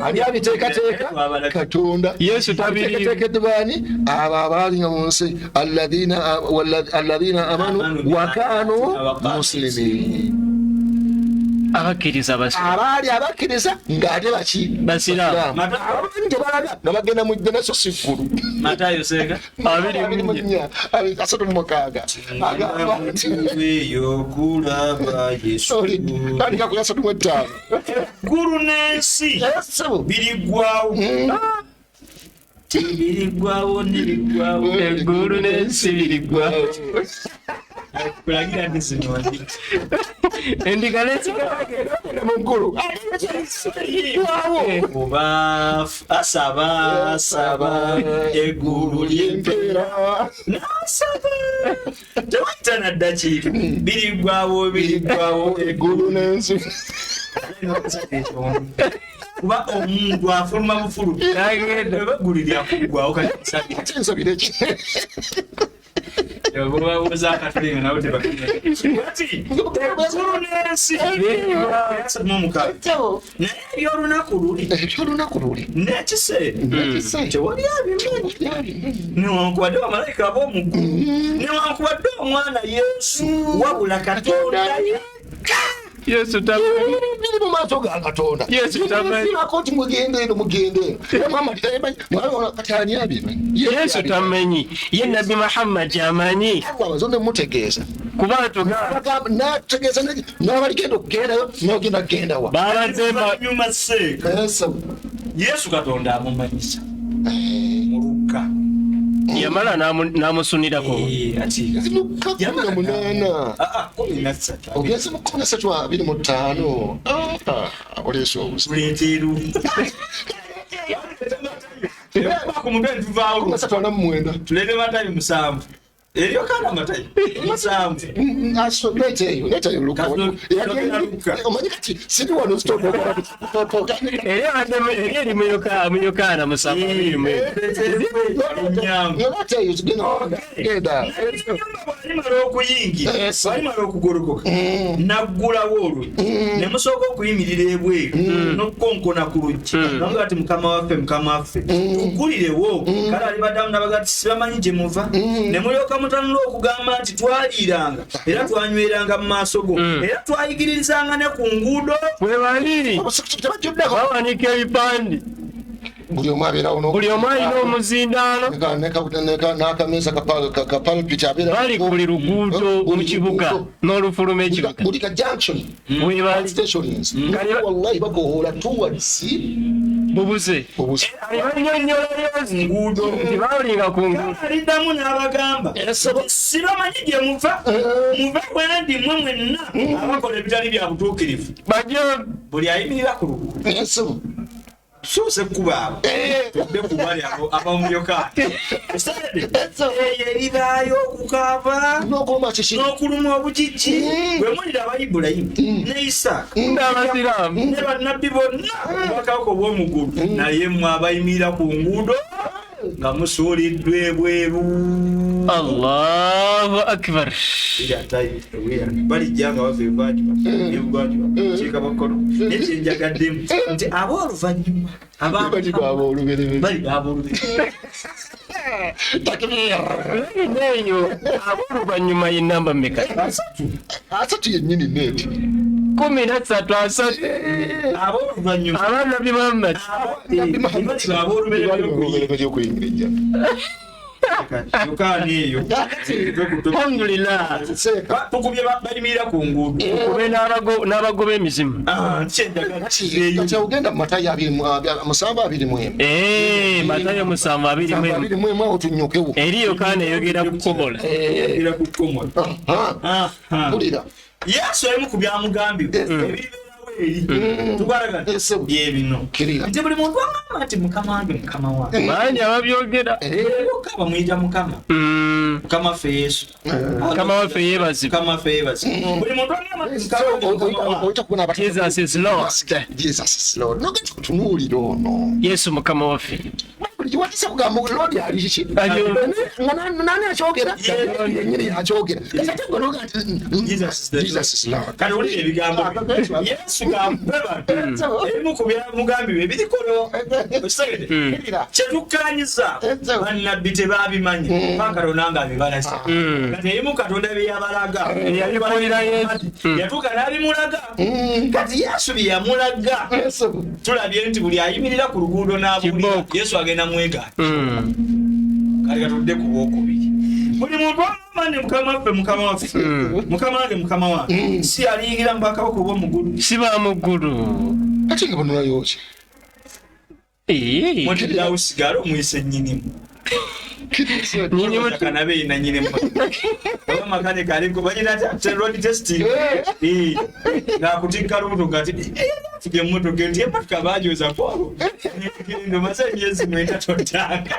ani abiteekateeka Katonda Yesu tabiteekedde baani abo abaali nga mu nsi alladhina amanu wa kaanu muslimiin abakkiriza abaali abakkiriza ng'ate baki basiraamu abamanyi tebalaga nga bagenda mu jjana so si ggulu. Matayo sega 24 agamba yokulaba Yesu tandika ku 35 eggulu n'ensi biriggwawo biriggwawo nebigwawo eggulu n'ensi biriggwawo kulagira nti zinoni endiga n'esigala mu ggulu oba asaba eggulu ly'empeera n'asaba tewayitana ddakiika biriggwawo eggulu n'ensi kuba omuntu afuluma bufulumu eggulu lyakuggwawo ensabire ki babuuza akatulenga nawe tebaeggulu n'ensi naye ebyolunaku luli n'ekiseera tewali abimanyi newankubadde bamalayika ab'omuggulu newankubadde omwana Yesu wabula Katonda yekka. Yesu tamanyi. Biri mu maaso ga Katonda. Yesu tamanyi. Koti mugende eno. Muhammad tamanyi. Mwana katani abimanyi. Yesu tamanyi. Ye Nabi Muhammad amanyi. Allah zonde mutegeeza. Kubantu na tegeeza n'abaligenda okugenda n'ogenda genda wa. Barazemba nyuma seeka. Yesu Katonda amumanyisa. Muluka. Yamala namusunirako. Luka 18. Ogeze mu 13:25. Oleeswa obusa. Buleeteru. Kumugenda tuvaawo. 39. Tulete Matayo 7. Eriyo kana Matayo 7. Aso leta yo Luka. Omanyi kati sidi wano stop. Eri muyokana musamba birimu. Leta yo genda. Balimala okuyingira, balimala okugolokoka, naggulawo olwo, ne musooka okuyimirira ebweru, n'okukonkona ku luggi, namuga ati Mukama waffe, tuggulirewo, kale alibaddamu n'abaga ati sibamanyi gye muva, ne mulyoka mutanula okugamba nti twaliiranga, era twanyweranga mu maaso go, era twayigiririzanga ne ku nguudo. Bwe bali bawanika ebipande. Buli omu abeerawo buli omu alina omuzindaalo n'akameza kapalpiti abeera bali ku buli luguudo mu kibuga n'olufuluma ekibuga buli ka junction bwe bali stations wallahi bakohoola towards bubuze balinyonnyola nguudo tebawulinga ku nguudo aliddamu n'abagamba sibamanyi gye muva muve wendi mmwe mwenna abakola ebitali bya butuukirivu bajjo buli ayimirira ku luguudo sose kubaabo todde kubali abamulyoka eribaayo okukaaba n'okuluma obujiji bwe mulira aba Ibulayimu ne Isaaka n'abasiraamu ne bannabbi bonna bakawuka obw'omugulu naye mmwe abayimirira ku nguudo nga musuuliddwa ebweru. Allahu akbar. Balijjanga bava ebugwanjuba kiika bakkono nekyenjagaddemu nti abooluvannyuma bali abooluberebe neeyo abooluvannyuma y'ennamba mmeka? 3 yennyini neeti 13 abooluvannyuma abanabi Muhammad abooluberebe gy'okuyingira ejja yukaani eyo alhamdulillah tukubye bayimirira ku nguudo tukube n'abagoba emizimu kati ogenda mu Matayo 7:21 Matayo 7:21 awo tunyukewo eri Yokaana eyogera ku kukomola bulira Yesu emu ku byamugambibwa ebiribeerawo eri tukwalaga byebino nti buli muntu wagamba nti Mukama wange Mukama wange bangi ababyogera bokka bamuyita Mukama Mukama waffe Yesu Mukama waffe yeebazibwa buli muntu wagamba nti Mukama wange Jesus is Lord. Jesus is Lord. Nogenda kutunuulira ono Yesu Mukama waffe bayibuli kiwatisa kugamba lodi ali kiki nani akyogera yenyini akyogera Jesus is Lord. Kati uli ebigambo Yesu gambeba ebimu ku byamugambibwa ebirikono osegede kyetukkanyiza bannabbi tebabimanyi Katonda nga abibalasa kati ebimu Katonda byeyabalaga yatuuka n'abimulaga kati Yesu byeyamulaga tulabye nti buli ayimirira ku luguudo n'abuulira Yesu agenda mwegaati kati katudde ku bookubiri buli muntu amane mukama waffe mukama wange mukama wange si aliyigira mu bakabaka obw'omuggulu si ba muggulu ate nga banulayoki mwoteddawo usigala omuyise nnyinimu kanabe ina nyinimu oba makanika aliko banyina road testing ng'akutikka lubuto ngati fuga emmotoka nti emmotoka baajoza kwabo ndo maze emyezi 9 tottanga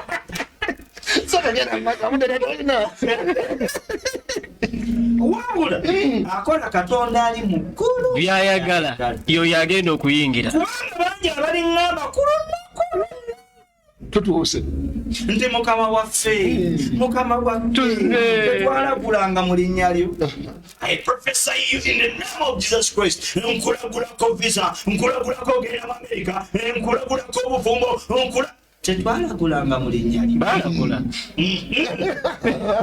wabula akola Katonda ali mu ggulu byayagala yoyo agenda okuyingira kubanga bangi abaliŋŋamba kulunnaku tutuuse nti mukama waffe tetwalagulanga mu linnya lyo I prophesy you in the name of Jesus Christ nkulagulako visa nkulagulako ogenda mu Amerika nkulagulako obufumbo tetwalagulanga mu linnya lyo balagula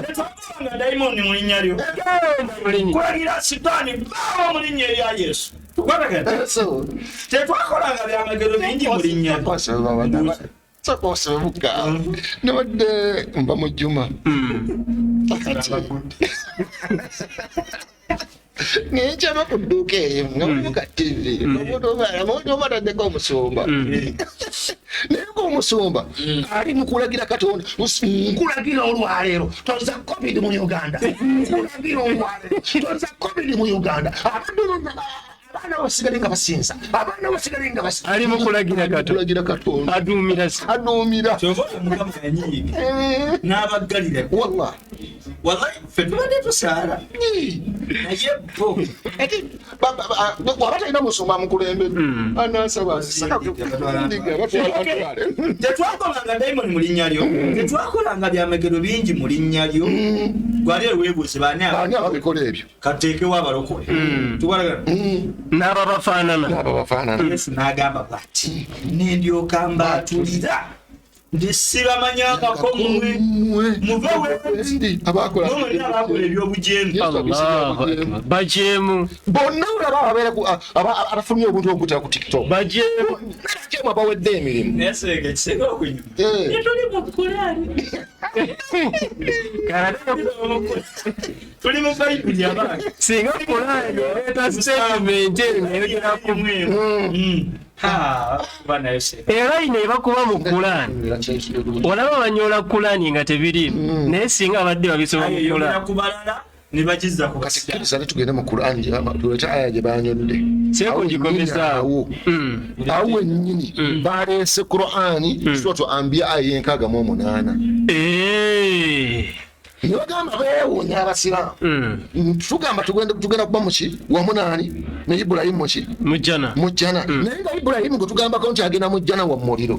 tetwagulanga dayimoni mu linnya lyo kulagira sitaani baawo mu linnya erya Yesu tetwakolanga byamagero bingi mu linnya lyo sakosebuka nabadde mba mu jjuma ngenkyama ku dduuka eyo nga muka TV omuntu obataddeko omusumba naye ng'omusumba ali mu kulagira Katonda nkulagira olwaleero toza covid mu Uganda nkulagira olwaleero toza covid mu Uganda abaana basigale nga basinza abaana basigale nga ali mu kulagira Katonda aduumira mukama yanyiiga n'abaggalira wallahi ffe tubadde tusaala naye bo waba talina musumba mukulembere anasaba tetwakolanga dayimoni mu linnya lyo tetwakolanga byamagero bingi mu linnya lyo gwali eweebuuze baani ababikola ebyo kateekewo abalokole tubalagana n'ababafaanana Yesu n'agamba bw'ati nendyoka mbaatulira nti sibamanyangako mumwe muve wendi abakola ebyobujeemu bajeemu bonna olaba abafunye obuntu obukutira ku TikTok bajeemu abawedde emirimu nesege kisega okunyuma tuli mu Kulaani tuli mu Bayibuli abange singa Kulaani oleeta statement eyogerakumu era ino ebakuba mu Kulaani olaba banyola Kulaani nga tebiriimu naye singa abadde babisoba mu Kulaani nibakiza ku kasikiriza netugende mu Kulaani tuleta aya gye banyodde sekungikomezaawo awo ennyini baleese Kulaani suratu Anbiya aya 68 ne bagamba beewuunya abasiraamu tugamba tugenda kuba muki wamunaani ne Ibulayimu muki mujjana naye nga Ibulayimu gwe tugambako nti agenda mujjana wa muliro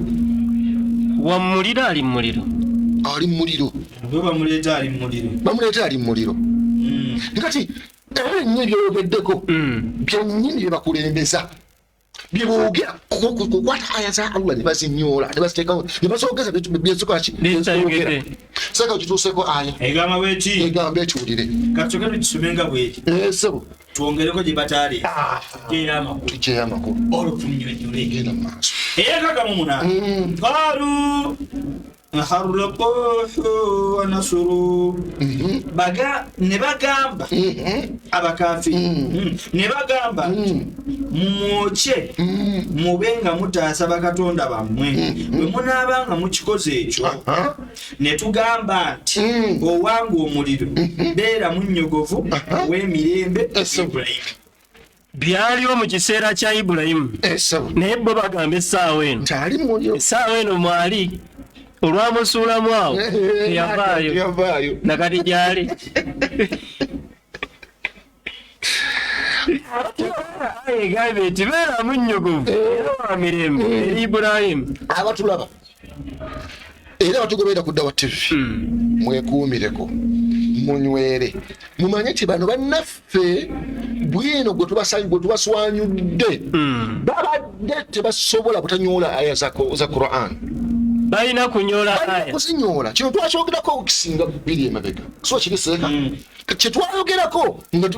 ali mu muliro bamuleeta ali mu muliro kati ebyennyini byoyogeddeko byennyini bye bakulembeza byeboogera kukwata aya za Allah ne bazinyoola ne baziteekawo ne basoogeza byesokolaki saka kituuseko aya egamba ekiwulire katusoke tukisumenga bweri twongereko gye bataali tujeyo amakulu olutunyonyole genda mu maaso eyakagamu munaana qaalu harraquhu wa nasuru ne bagamba abakafiri ne bagamba mumwoce mube nga mutaasa bakatonda bammwe bwe munaabanga mukikoze ekyo ne tugamba nti owanga omuliro beera munnyogovu ow'emirembe Ibulayimu byaliwo mu kiseera kya Ibulayimu naye bo bagamba essaawa eno mwali olwamusuulamu awo teyavaayo nakati gyali egambe nti beera munnyogovu era wa mirembe eri Ibulayimu abatulaba era batugobera ku Dawa TV mwekuumireko munywere mumanye nti bano bannaffe bwino gwe tubaswanyudde babadde tebasobola butanyola aya za Quran balina kunyola aya kuzinyola kino twakyogerako okusinga bbiri emabega so kiriseeka kyetwayogerako nga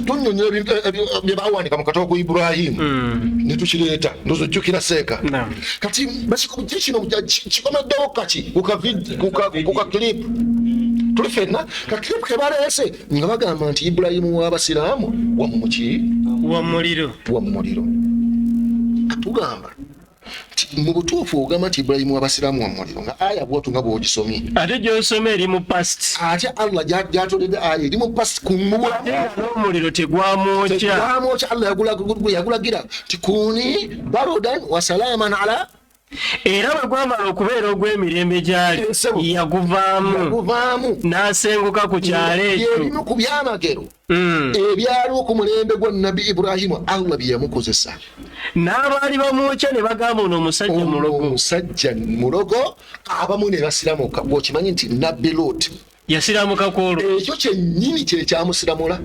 tunyonyola bye baawandika mu katabo ku Ibrahimu ne tukireeta ndozo jjukira seeka kati basiko kino kikomeddewo kaki kuka clip tuli fenna ka clip ke baleese nga bagamba nti Ibrahimu w'Abasiraamu wa muliro katugamba mu butuufu ogamba nti Ibrahimu w'Abasiraamu wa muliro nga aya bwatu nga bw'ogisomye ate gy'osoma eri mu past ate Allah gy'atoledde aya eri mu past kumubula n'omuliro tegwamwokya Allah yagulagira ti kuni barudan wa salaman ala era bwe gwamala okubeera ogw'emirembe gyali yaguvaamu n'asenguka ku kyalo ekyo ebimu ku byamagero ebyaliwo ku mulembe gwa Nabi Ibrahimu Allah bye yamukozesa n'abaali bamwokya ne bagamba ono omusajja mulogo abamu ne basiramuka bw'okimanyi nti Nabbi Lot yasiramuka kwolwo ekyo kyennyini kye kyamusiramula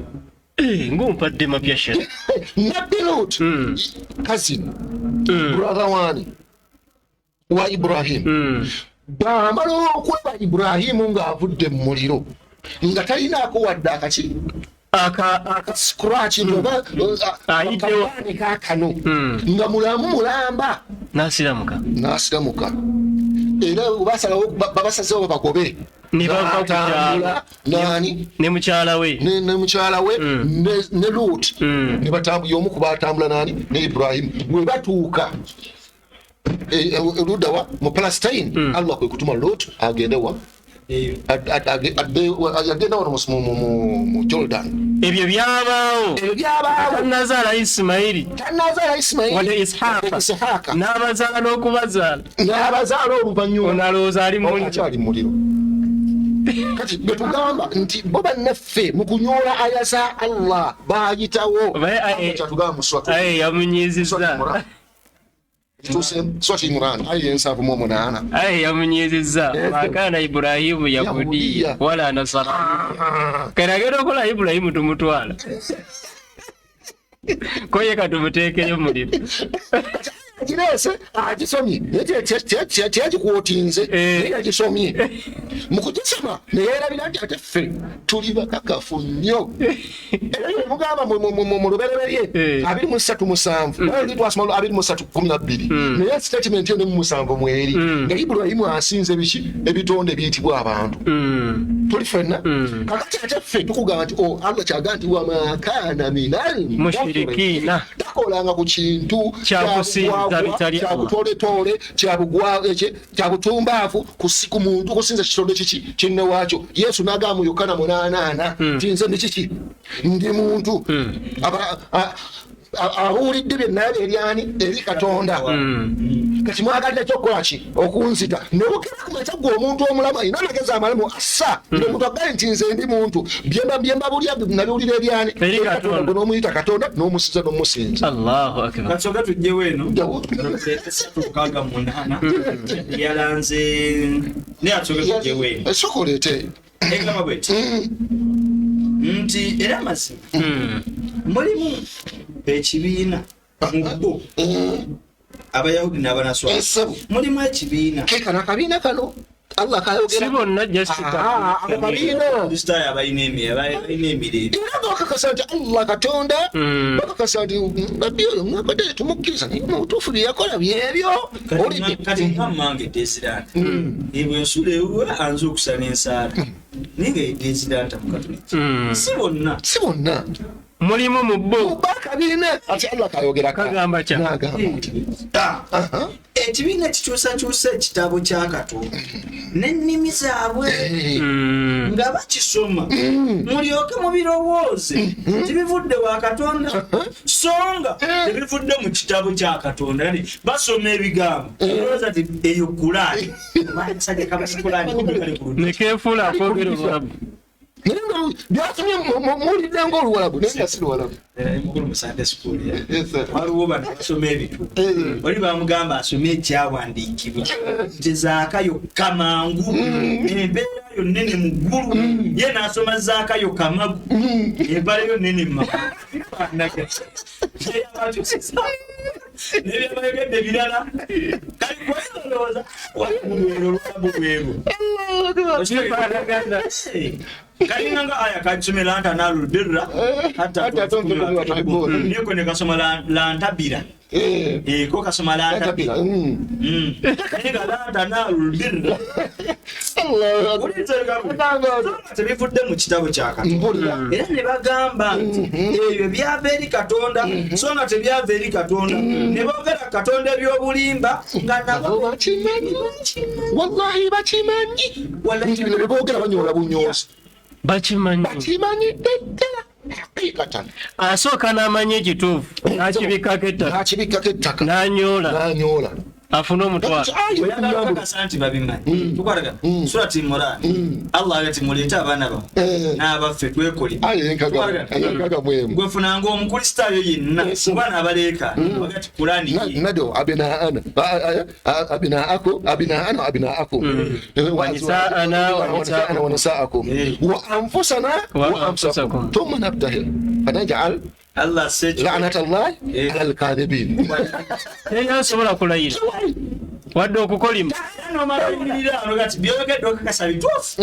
ng'ompadde mapya shera Nabbi Lot cousin brother wani wa Ibrahim bamala okweba Ibrahimu ng'avudde mu muliro nga talinaako wadde akaki aka scratch ndoba ayidde kakano nga mulamba nasiramuka era babasazewo bagobe ne mukyala we ne Lut ne batambula omu ku batambula nani ne Ibrahim bwe batuuka Ludawa mu Palestine Allah kwe kutuma Lut agende wa agenda wano mu Jordan ebyo byabaawo tanazaala Ismaili wadde Ishaaka n'abazaala n'okubazaala oluvannyuma onalowooza ali muliro kati bwe tugamba nti bo bannaffe mu kunyola aya za Allah baayitawo kyatugamba mu yamunyizizza Swati Imran ayi ensavu mu 8 yamunyizizza makana Ibrahimu yahudiya wala nasara karagero kola Ibrahimu tumutwala koye katumuteekeyo muliro girese agisomye kyagikuwotinze yagisomye mu kugisoma neyerabira nti ate ffe tuli bakakafu nnyo era mugamba mu lubereberye 23:7 twasoma 23:12 naye statement yo ne mu 7 mweri nga Ibrahimu asinze biki ebitonde biyitibwa abantu tuli fenna kakati ate ffe tukugamba nti Allah kyaga nti wamakana minal mushrikina takolanga ku kintu kyabutole kyabutumbaavu ku muntu kusinza kitonde kiki kinne waakyo Yesu n'agamba mu Yokaana 8:8 tinze ndi kiki ndi muntu abuulidde byennayo eryani eri Katonda kati mwagalira ekyokukola ki okunzita nobukera kumaca gwe omuntu omulamu ayina amagezi amalamu assa omuntu agale nti nze ndi muntu byemba bulya nabiwulira eryani eri Katonda n'omuyita Katonda n'omusinza n'omusinza Allahu akbar katsoga tujjewo eno tukaga munana yalanze ne atsoga tujjewo eno sokolete egamba bweti nti era mazima mulimu ekibiina mubbo abayahudi n'abanaswala mulimu ekibiina kekana akabiina kano Allah kayogera si bonna jasita akabiina abalina emirembe era bakakasa nti Allah Katonda bakakasa nti nabbi oyo mwabadde tumukkiriza naye mu butuufu bye yakola byebyo kati nga mmange desidanti ebwe nsula ewa anza okusala ensaala ninga desidanti mukatoliki si bonna mulimu mubbo bakabiina ati Allah kayogera kagamba kya ekibiina kikyusakyusa ekitabo kya Katonda n'ennimi zaabwe nga bakisoma mulyoke mubirowooze tibivudde wa Katonda songa tebivudde mu kitabo kya Katonda kati basoma ebigambo olowooza ti eyo Kulaani nekeefuula akwogera Olulabu Neno byatumye mulidde ng'oluwalabu naye nga si luwalabu. Mukulu mu Sunday school waliwo bano basoma ebitu oli bamugamba asome ekyawandiikibwa nti zaaka yokka mangu embeera yo nnene mu ggulu ye n'asoma zaaka yokka magu embala yo nnene mu nebyabayogedde birala kali kwelolooza walimulwero olukabu lweru kalinganga aya kacumela anta nalul birra hatta niko ne kasoma lanta bira ko kasoma lanta bira nega lanta nalul birra tebivudde mu kitabo kya Katonda era ne bagamba ebyo byava eri Katonda so nga tebyava eri Katonda ne boogera Katonda ebyobulimba nga nabo bakimanyi wallahi bakimanyi ne boogera banyola bunyoozi bakimanyi ddala hakikatan asooka n'amanya ekituufu n'akibikako ettaka n'anyoola afuna omutwalo oyagakakasa nti babimanyi tukwalaga surati Imran Allah agati muleete abaana bamo n'abaffe twekole gwefunanga omukristaayo yenna obaana abaleeka agati Kurani nado abinaakum wanisaakum wa anfusana wa anfusakum thumma nabtahil fanaj'al Allah said la'natullahi 'ala al-kadhibin asobola kulayira wadde okukolima nomalira anogati byogedde okakasa bituufu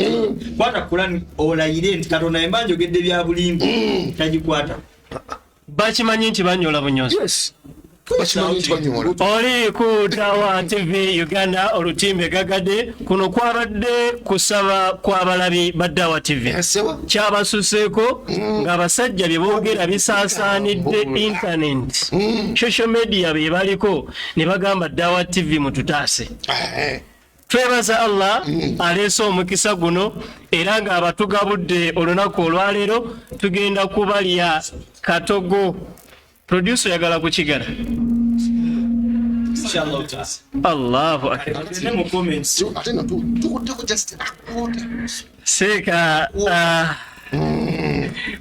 kwata Kurani olayire nti Katonda emba njogedde bya bulimbi tagikwata bakimanyi nti banyola bunyozi oli ku Dawa TV Uganda olutimbe gagadde kuno kwabadde kusaba kw'abalabi ba Dawa TV kyabasuseeko ng'abasajja bye boogera bisaasaanidde internet social media bye baliko ne bagamba Dawa TV mututaase twebaza Allah aleese omukisa guno era ng'abatugabudde olunaku olwaleero tugenda kubalya katogo. Producer yagala kukigala inshallah ta'ala Allahu akbar mu comments seka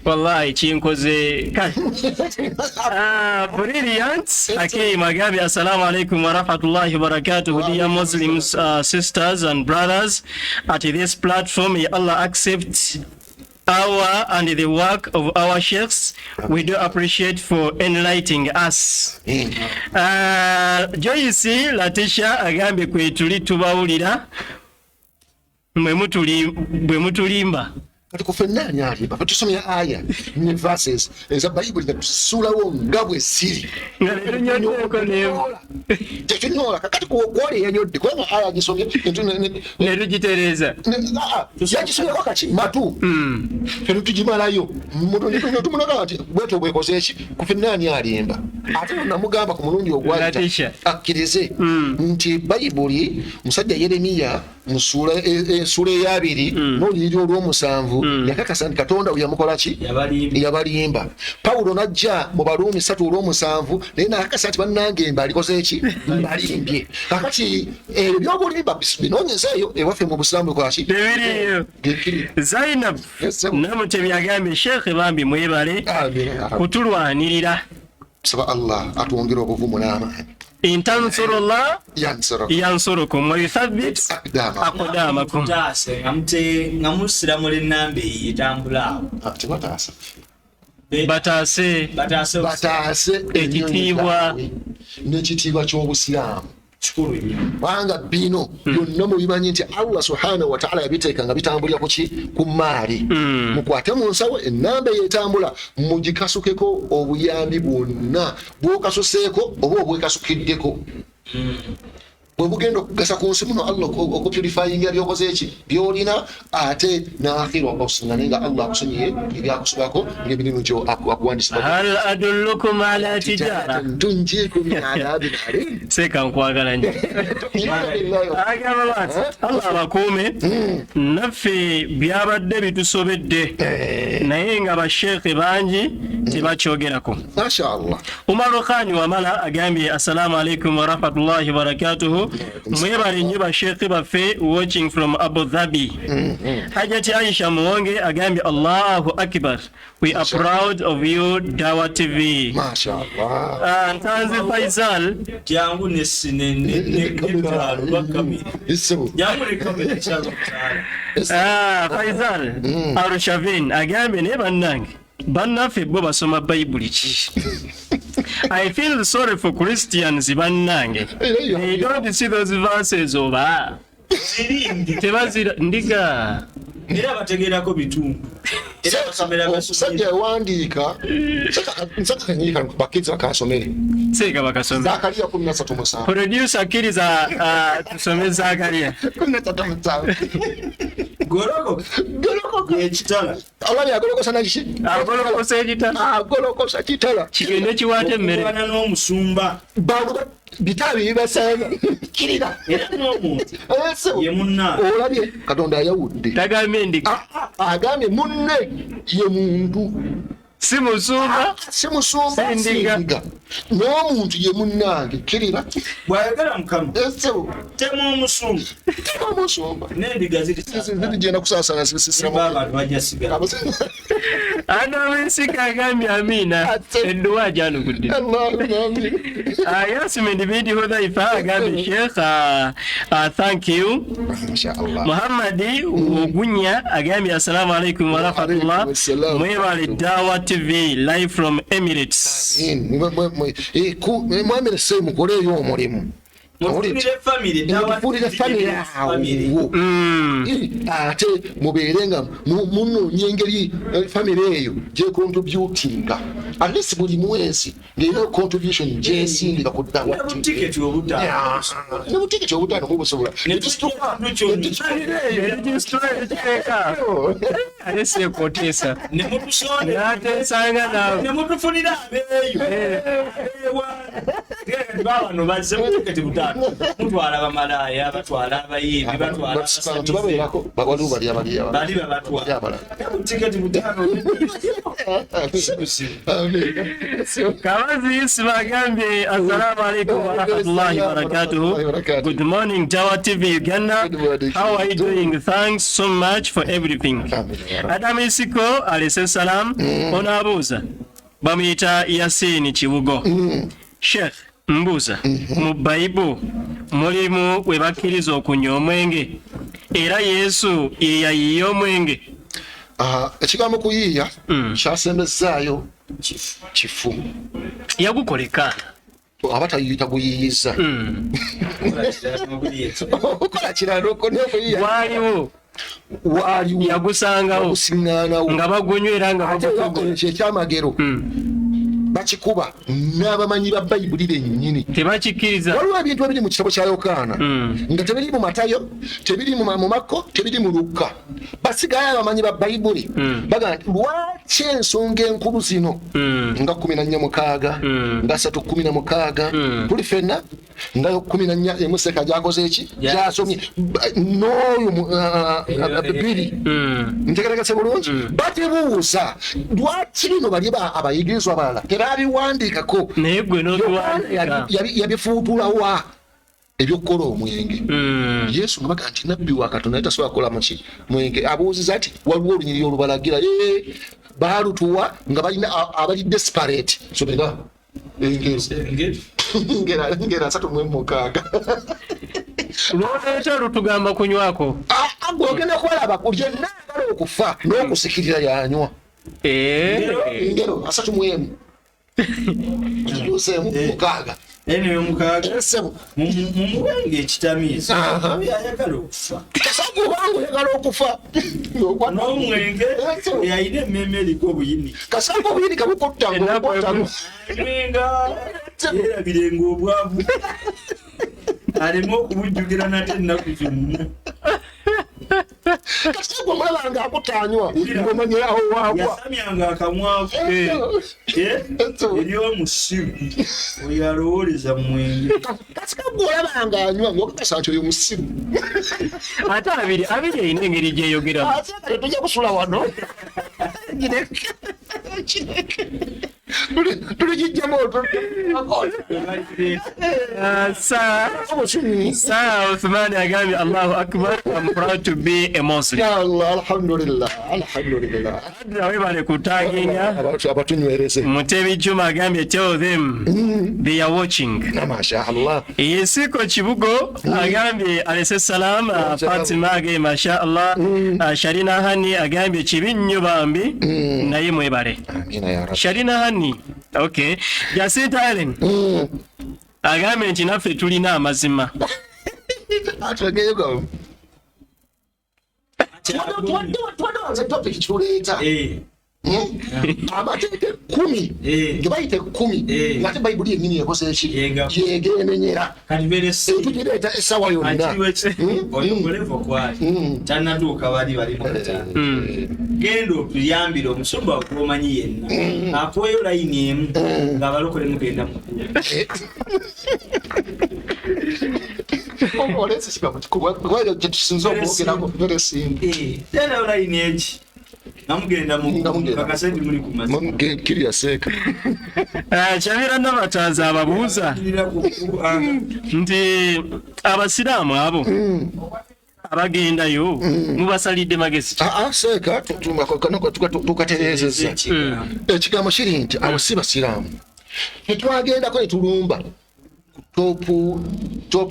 wallahi chinkoze brilliant Hakim Agabi. Assalamu alaikum wa rahmatullahi wa barakatuh. Dear Muslims, sisters and brothers at this platform, may Allah accept our and the work of our sheikhs. We do appreciate for enlightening us. Joyce Latisha agambe kwe tuli tubawulira mwe mutulimba kati kufenani alimba patusomya aya ne verses eza Bible tusulawo ngabwe siri tetunyola kakati kuwole yanyodde kwa aya gisomye ne tugitereza yagisomye wakati matu fero tujimalayo mutondo tumunaga ati bweto bwekozeeki kufenani alimba ate namugamba ku mulundi ogwalita akkirize nti Bible musajja Yeremiya musula sura ya 2 n'oluyiri olw'omusanvu yakakasa nti Katonda uyamukola ki yabalimba. Paulo najja mu Baruumi 3:7 naye nakakasa nti bannange mbalikoze ki mbalimbye. Kakati ebyobulimba binonyezeeyo ewaffe mu Busiraamu kwa ki Zainab namutemi agambe Sheikh bambi mwebale kutulwanirira. Saba Allah atwongere obuvumu n'amaanyi. In tansurullah yansurukum wa yuthabbit aqdamakum. Ngamusiramu l'ennamba eyitambula bataase ekitiibwa n'ekitiibwa ky'Obusiraamu wanga bino byonna mubimanyi nti Allah subhanahu wa ta'ala yabiteeka nga bitambulira ku maali mukwate mu nsawo ennamba eyetambula mugikasukeko obuyambi bwonna bwokasuseeko oba obwekasukiddeko bwe bugenda okugasa ku nsi muno Allah okupurifyinga byokoze eki byolina ate n'akhira okusinga naye nga Allah akusonyiye ebyakusubako ng'ebintu kyo akuwandisa. Hal adullukum ala tijara tunjiikum min adhabin alim. Seka nkwagala nnyo Allah abakuume naffe byabadde bitusobedde naye nga basheekhe bangi tebakyogerako. Mashallah. Umaru Khani wamala agambye assalamu alaikum wa rahmatullahi wa barakatuhu. Mwebale nnyo basheekhe baffe watching from Abu Dhabi. Hajati Aisha Muwonge agambye Allahu Akbar. We are proud of you Dawa TV. Mashallah. Ntanzi Faisal jangu Faisal Arushavin agambye ne bannange bannaffe bo basoma Bayibuli ki. I feel sorry for Christians bannange. They don't see those verses oba. Tebazira ndiga. Era bategerako bitundu. Era basomera Omusajja yawandiika nsakanyika bakizi bakasomere. Sega bakasomera. Zakaria 13:7. Producer akkiriza tusome Zakaria. 13:7. Goroko ekitala. Olabye agolokosa nakiki? Agolokosa ekitala. Agolokosa kitala. Kigende kiwaate emmere. Bana n'omusumba. Bitabi bibasaga kirira. Era n'omuntu. Ye munna. Olabye Katonda yawudde. Tagambye ndiga. Agambye munne ye muntu. Si musumba. Si musumba. Sindiga. N'omuntu ye munnange kirira. Bwayagala Mukama. Esebo. Temu omusumba. Temu omusumba. N'endiga ziri genda kusaasana sisiramu. abantu bajja sigala. Anawensi kagambye amina. Edduwa janugudde. Yasmin Bidi Hudhaifa agambye Sheikh thank you. Mashallah. Muhammadi Ogunya agambye assalamu alaikum wa rahmatullah. Mwebale Dawa TV live from Emirates. Mwamire se mukoleyo omulimu. Mufulire family Mufulire family awo. Ate mubeerenga munoonye engeri family eyo gye contributinga. At least buli mwezi ng'erina contribution gy'esindika ku Dawa TV. Tiketi obutaano. N'obutiketi obutaano mubusobola. Alese kotesa. Nemutusonda. Sanga nawe. Nemutufunira abeeyo. Bano bazze mu tiketi butaano. Mutwala bamalaya, batwala abayimbi, batwala abantu babeerako waliwo bali abalya. bali babatwala. Tiketi butaano. Kawazi Yusuf agambye assalamu alaikum wa rahmatullahi wa barakatuhu. Good morning Dawa TV Uganda. How are you doing? Thanks so much for everything. Adam Isiko alese salam. Onabuuza bamuyita Yasini Kibugo. Sheikh mbuuza mu Bible mulimu we bakkiriza okunywa omwenge era Yesu ye yayiiya omwenge. Ekigambo kuyiiya kyasembezaayo kifu. Yagukoleka abatayiyita guyiyiza. Okola kirala okuyiiya. Waliwo yagusangawo gusiŋŋaanawo nga bagunywera nga bagukola ekyamagero. Bakikuba n'abamanyi ba Bayibuli bennyini tebakikkiriza. Waliwo ebintu ebiri mu kitabo kya Yokaana nga tebiri mu Matayo, tebiri mu Makko, tebiri mu Luka. Basigayo abamanyi ba Bayibuli bagamba nti lwaki ensonga enkulu zino nga 14:6 nga 3:16 tuli ffenna nga 14 emuseka gyakoze eki gyasomye n'oyo bbiri ntegeregese bulungi. Batebuuza lwaki bino bali abayigirizwa abalala terabiwandiikako naye gwe n'obiwandiika yabifuutulawa ebyokukola omwenge. Yesu nabaga nti nabbi wa Katonda tasobola kukola muki mwenge. Abuuziza ati waliwo olunyiriri olubalagira baalutuwa nga balina abali desperate. Sobenga ngera 3:6 lwoleeta lutugamba kunywako ogenda kwalaba kulya nagala okufa n'okusikirira yanywa ngero 3:6 6 Ene mukaaga mumwenge ekitamiiza ayagala okufa. Kasago yagala okufa. N'omwenge yayina emmeme eriko obuyini. Kasago obuyini kabukottanga. Mwenga erabirenga obwavu. Alema okubujjukira nate ennaku zonna. Kasago mulabanga akutanywa ng'omanyirawo waagwa. Yasamyanga akamwako. Eri omusiru oyo alowoleza mwenge. Kasago olabanga anywa ng'okakasa nti oyo musiru. Ate abiri eyina engeri gyeyogeramu. Tujja kusula wano. tulijijjamu Sir Uthman agambye Allahu Akbar, I'm proud to be a Muslim. alhamdulillah Webale kutaginga. abatunywereze Mutebi Juma agambye tell them they are watching. mashallah Yesiko Kibugo agambye alese salam. Fatima agambye mashallah. Sharina Hani agambye kibinnyo bambi naye mwebale. amina ya rabbi Sharina Hani, okay. Jacinta Allen agambye nti naffe tulina amazima. atageyego topic kiruleeta amateeka 10 ge bayita 10 ngate bayibuli yennyini ekoze eki yegemenyera tugireeta essawa yonna oyongolevo kwali tanatuuka bali mukata genda otuyambire omusumba okuomanyi yenna akuweyo layini emu ng'abalokole mugenda mukulu olese kiba mukikubwa gyetusinza okwogerako very simple tena layini eki namugenda mukakasendi muli kumazi kirya seeka Kyabira Nabataza ababuuza nti abasiraamu abo abagendayo mubasalidde magezi. seeka tukatereezezza ekigambo kiri nti abo si basiraamu tetwagendako ne tulumba top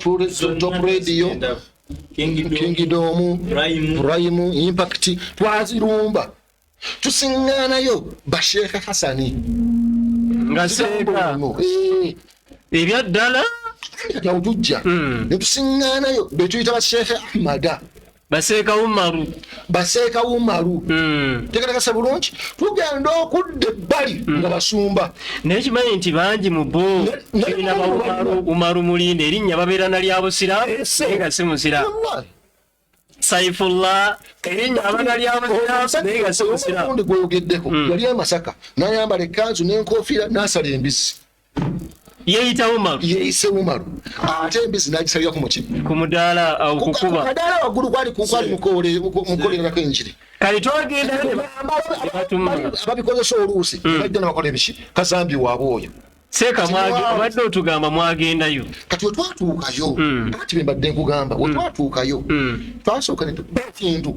radio Kingdom Prime Impact twazirumba tusiŋŋaanayo Basheekha Hasani nga seeka ebyaddala yawujja ne tusiŋŋaanayo betuyita Basheekha Ahmada Baseeka Umaru teekatekase bulungi tugenda okudda ebbali nga basumba naye kimanyi nti bangi mu bo kirina Umaru Mulinde erinnya babeera nalya busiraamu naye nga si musiraamu. Saifullah erinnya abana lya busiraamu naye nga si musiraamu. omundi gweyogeddeko yali amasaka n'ayambala ekkanzu n'enkofiira n'asala embisi yeeyita Umaru yeeyise Umaru ate embisi n'agisalira ku muki ku mudaala okukuba kadaala waggulu kwali mukolererako enjiri kali twagenda ababikozesa oluusi bajja nabakola ebiki kazambi waabwe oyo seeka abadde otugamba mwagendayo kati wetwatuukayo ati bembadde nkugamba wetwatuukayo twasooka nekintu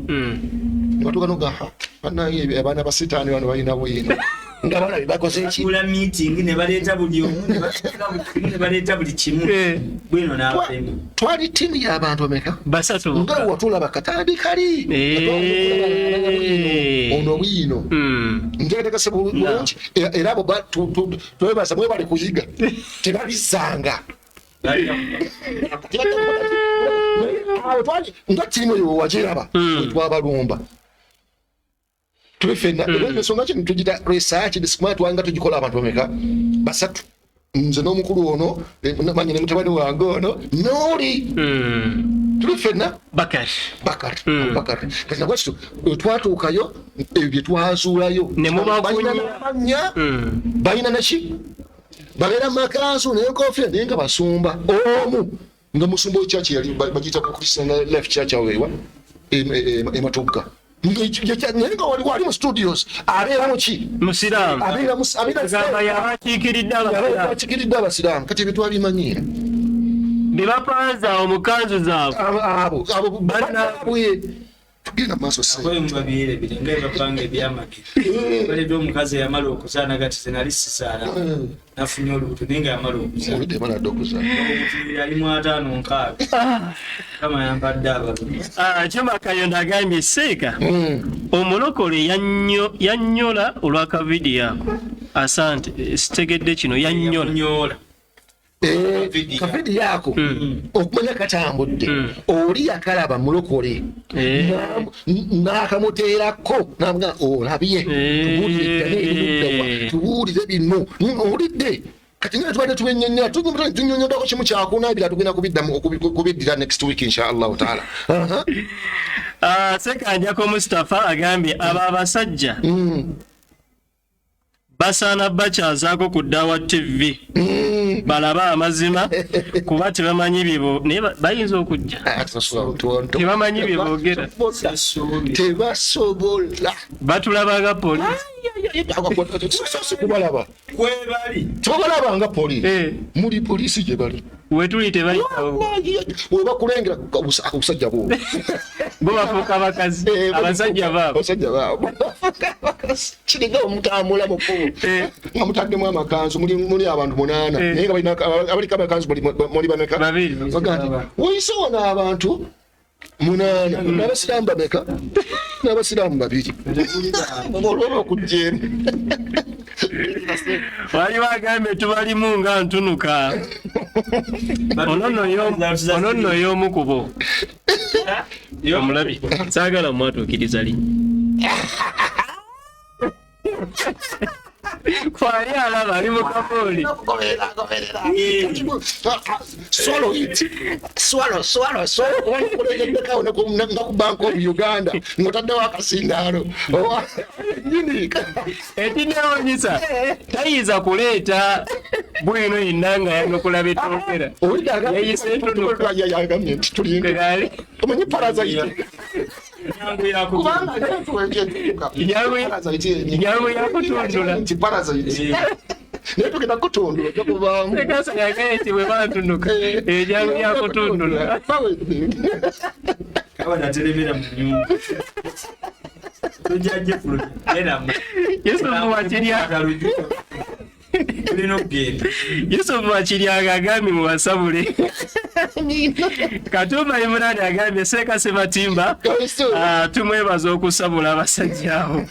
nebatuuka nogaha banaye abaana basitaani bano balina bwino nga balabe bakoze ekigula meeting ne baleeta buli omu ne baleeta buli kimu bwino n'abalemu twali ttiimu y'abantu ameka basatu nga watulaba katambi kali ono bwino ntegetekase bulungi era abo twebaza mwe bali kuyiga tebabizanga awo twali nga ttiimu eyo wagiraba twabalumba twefenna ensonga kino tugita research disima twanga tugikola abantu bameka basatu nze n'omukulu ono manyi ne mutabani wange ono nooli tuli fenna Bakari kati nabwekityo twatuukayo ebyo bye twazuulayo nemubamanya balina naki babeera makanzu n'enkofiira naye nga basumba omu nga musumba w'ekyaki yali bagiyita Christian Life Church aweewa ematugga naye nga wali mu studios abeera muki musiraamu yabakiikiridde abasiraamu kati ebyo twabimanyiira bebapanza omukanzu zaabwe abo bannabwe tugenda maaso semubabiire birenga ebapanga ebyamagezi baledde omukazi eyamala okuzaana gati zenali sisaala nafunye olubuto naye nga yamala okuzaana ali mu 5-6 kama yambadde abalumi Kyoma Kayondo agambye seeka omulokole yannyola olw'akavidiyo ako asante sitegedde kino yannyola kavidi yako okumanya katambudde oli yakalaba mulokole n'akamuteerako namuga olabye tubuulire bino owulidde kati nga tubadde tunyonyoddako kimu kyakunaabira tugenda kubiddira next week inshallahu taala Sekanjako Mustafa agambye abo abasajja basaana bakyazaako ku Dawa TV balaba amazima kuba tebamanyi byebo naye bayinza okujja tebamanyi byeboogera tebasobola batulabaga poliisi kubalaba kwebali tobalaba nga polisi muli polisi gye bali wetuli tebali webakulengera abasajja bo bo bafuuka abakazi abasajja baabo kiringa omutambula mukubu nga mutaddemu amakanzu muli abantu 8 naye nga abaliko amakanzu muli bameka weyise wona abantu 8 n'abasiraamu bameka n'abasiraamu 2 olwoba okujjeemu wali bagambye tubalimu nga ntunuka ono nno y'omu kubo omulabi saagala mwatuukiriza linnya kwali alaba ali mu kabooli nga ku bank of Uganda ng'otaddewo akasindaalo etinewonyisa tayiza kuleeta bwino yenna nga yanokulaba etokera yayise entunuka omanyi parazayiti nyangu yakutundula naye tugenda kutundula okuvaamu ekasa yagaye nti bwe bantunuka enyangu yakutundula kabanateremera mu nyumba tojajjefulu erama Yusufu wakiryaga tulina okugenda Yusufu wakiryaga agambye mubasabule Katumba Imurani agambye Seeka Sematimba tumwebaza okusabula abasajja abo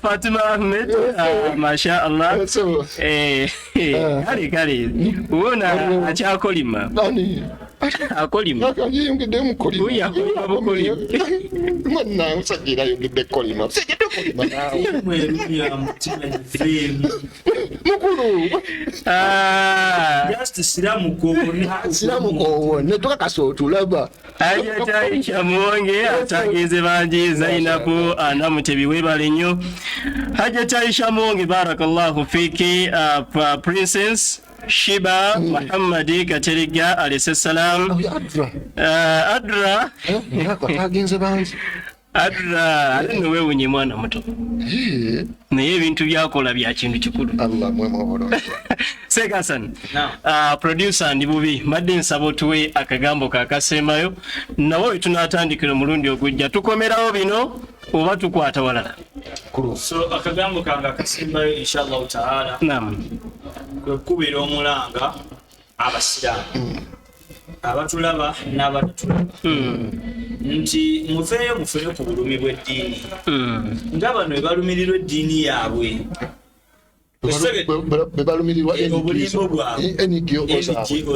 Fatima Ahmed masha Allah kale uona akyakolima akolima yeyongedde mukolima uyakolima bukolima mwana musajja yayongedde kolima musajja kolima mweruya mutima nyifeemu mukulu just siramu kowone tukakasa otulaba Hajjata Muwonge atagize banji Zainabu Namutebi webale nnyo Hajjata Muwonge barakallahu fiki Princess Shiba Muhammadi Kateriga alayhi salam Adra agenze banji Adra alino wewunye mwana muto naye ebintu byakola bya kintu kikulu Allah mwemobolo Segasan producer ndi bubi madde nsabo tuwe akagambo kakasemayo nawo tunatandikira mulundi ogujja tukomerawo bino oba tukwata walala so akagambo kanga akasembayo inshallah taala naam kwekubira omulanga abasiraamu abatulaba n'abatulaba nti mufeeyo mufune ku bulumi bw'eddiini nga bano bebalumirirwa eddiini yaabwe bebalumirirwa obulimbo bwabwe NGO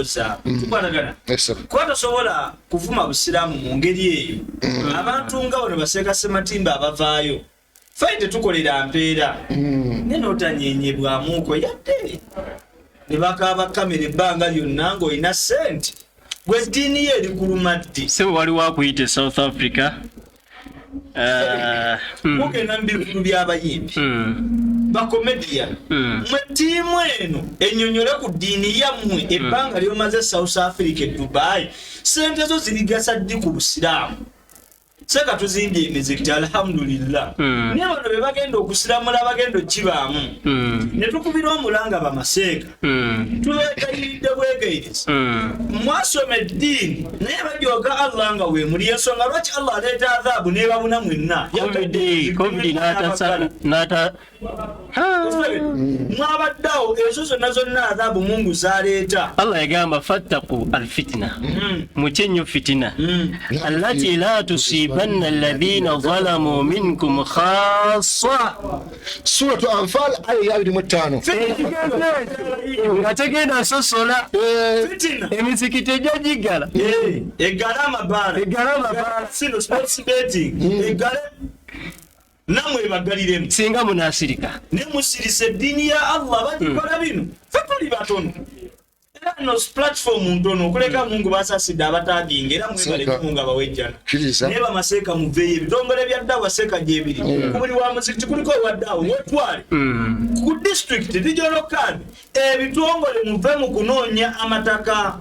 zaabwe tukwatagana kuba tosobola kuvuma busiraamu mu ngeri eyo abantu nga bano Baseeka Sematimba abavaayo ffe tetukolera mpeera ne n'otanyenyebwamuko yadde ne bakaaba kamera ebbanga lyonna ng'olina sente gwe ddiini ye eri kuluma ddi se waliwo akuyite South Africa mugenda mu bivulu by'abayimbi bakomedian mwe ttiimu eno ennyonnyole ku ddiini yammwe ebbanga ly'omaze South Africa Dubai sente zo zirigasa ddi ku busiraamu seka tuzimbye emizikiti alhamdulillah naye bano be bagenda okusiramula bagenda okibaamu ne tukubira omulanga bamaseeka tubeegayiridde bwegayiriza mwasoma eddiini naye bajooga Allah nga we muli ensonga lwaki Allah aleeta adhaabu n'ebabuna mwenna COVID mwabaddeawo ezo zonna adhaabu Mungu zaleeta Allah yagamba fattaqu alfitna mutye nnyo fitina allati la tusibanna alladhina zalamu minkum khassa Suratu Anfal aya 25 nga tegenda sosola fitina emizikiti ejagigala egala amabaala sino sports betting egale namwe bagaliremu singa munasirika ne musirisa eddiini ya Allah bagikola bino ffe tuli batono era no platform ntono okuleka Mungu basasidde abataginga era mwebaleke Mungu abawejjana naye bamaseeka muveeyo ebitongole bya ddawa seeka gyebiri ku buli wa muzikiti kuliko ewaddawo wetwale ku district regional card ebitongole muve mu kunoonya amataka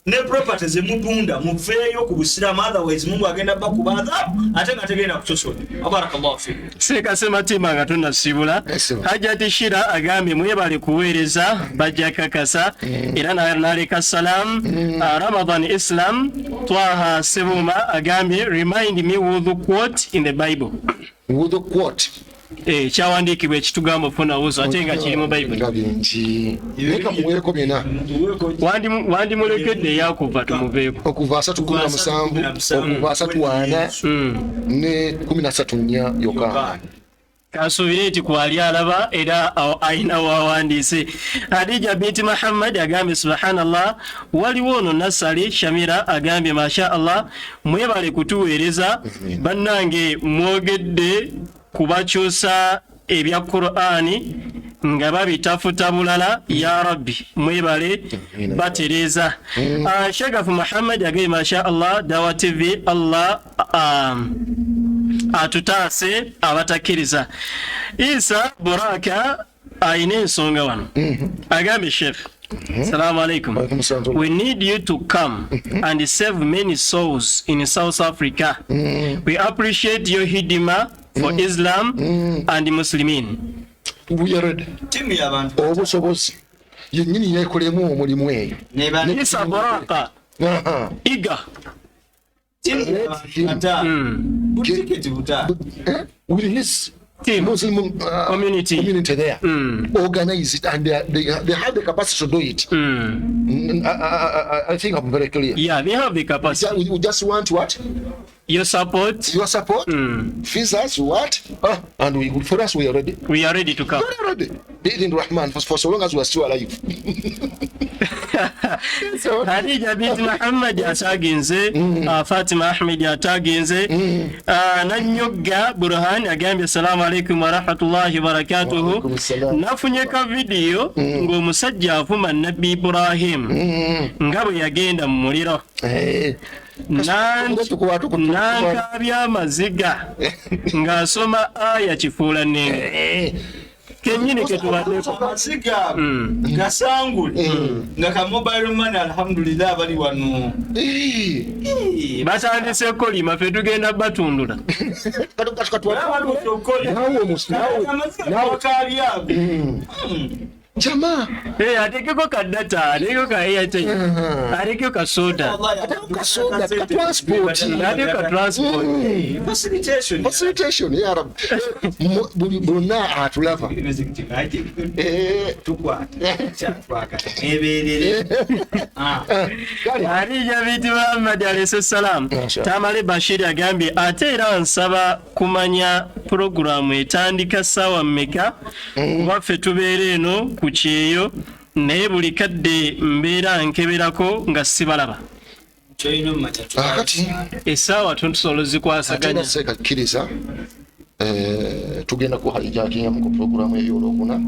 ne property zemutunda muveeyo ku Busiraamu, otherwise Mungu agenda bakuba adhabu ate nga tegenda kuchosola. Barakallahu fiik. Sekasema Tima nga tunasibula. Hajati Shira agambye mwebale kuweereza bajja kakasa era n'aleka salam. Ramadan Islam Twaha Sebuma agambye remind me with the quote in the Bible. With the quote. Kyawandiikibwa ekitugambo funa wuzo ate nga kiri mu Bible. Leka muweeko byonna. Wandimulekedde yakuva tumuveeko. Okuva 3:17 okuva 3:4 ne 13:4 yokka. Kasuubire nti kwali alaba era ayina wawandiise. Hadija binti Muhammad agambye subhanallah. Waliwo ono Nasali Shamira agambye masha Allah mwebale kutuweereza bannange mwogedde kubakyusa ebya Qur'ani nga babitafuta bulala ya Rabbi mwebale batereza. Shagafu Muhammad agambye masha Allah Dawa TV Allah atutaase abatakiriza. Isa Buraka ayina ensonga wano agambye Sheikh Assalamu alaikum. We need you to come and save many souls in South Africa. We appreciate your hidima for Islam and Muslimin. We are ready. Timu y'abantu Obusobozi yennyini yeekolemu omulimu eyo. Isa Buraka iga with his Muslim community there, organize it, and they have the capacity to do it. I think I'm very clear. Yeah, they have the capacity. We just want what? Your support. Your support. Fees us what? And for us, we are ready. We are ready to come. We are ready. Be Rahman for so long as we are still alive. Hadija binti Muhammad ataginze, Fatima Ahmed ataginze, Nanyoga Burhan agambye assalamu alaikum wa rahmatullahi wa barakatuhu. Nafunye ka video ng'omusajja avuma Nabbi Ibrahim nga bwe yagenda mu muliro. Nankabya amaziga ng'asoma aya kifuula nnenge. Kenyini ketubadeko amasiga gasangule nga ka mobile money alhamdulillah bali wano batandise kolima fe tugenda batundula Chama atekeko ka data atekeko ka airtime atekeko ka soda ka transport atekeko ka transport facilitation ya rab bonna atulava Hadija binti Muhammad alayhi salam Tamale Bashir agambye ate era nsaba kumanya programu etandika ssaawa mmeka waffe tubeere eno ku kyeyo naye buli kadde mbeera nkeberako nga sibalaba. Kati essaawa tusobola zikwasaganya sekakiriza tugenda kuhaijakinga mu programu ey'olwokuna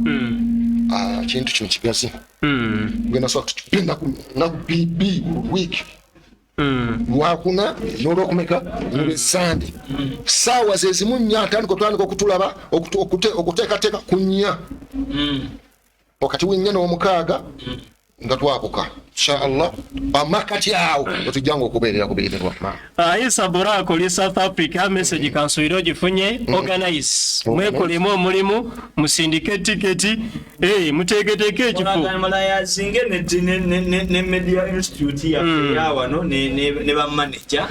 kintu kino kigazi tugenda soka tutupenda na bibi week lwakuna n'olwokumeka Sunday ssaawa ze zimu nnya atandika otandika okutulaba okuteekateeka ku nnya wakati w'ennya n'omukaaga nga twabuka inshallah amakati awo otujjanga okubeerera kubeererwa. Isa Buraka oli South Africa message kansuubira ogifunye organize mwekolemu omulimu musindike tiketi muteeketeeke ekifo yazinge ne media institute ya wano ne bamanager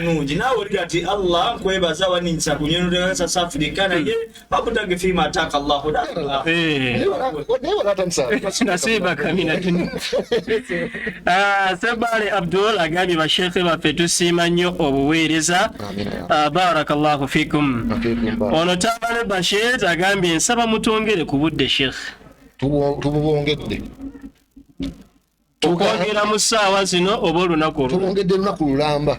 nungi nawe oli ati Allah nkwebaza waninsa kunyonera South Africa naye bakutage fima ataka Allah nasiba kamina tuni. Sebale Abdul agambye bashekhe baffe tusiima nnyo obuweereza. Barakallahu fikum. Ono Tamale Bashir agambye nsaba mutongere ku budde Sheikh. Tubongedde tukwogera mu ssaawa zino oba olunaku olwo tubongedde lunaku lulamba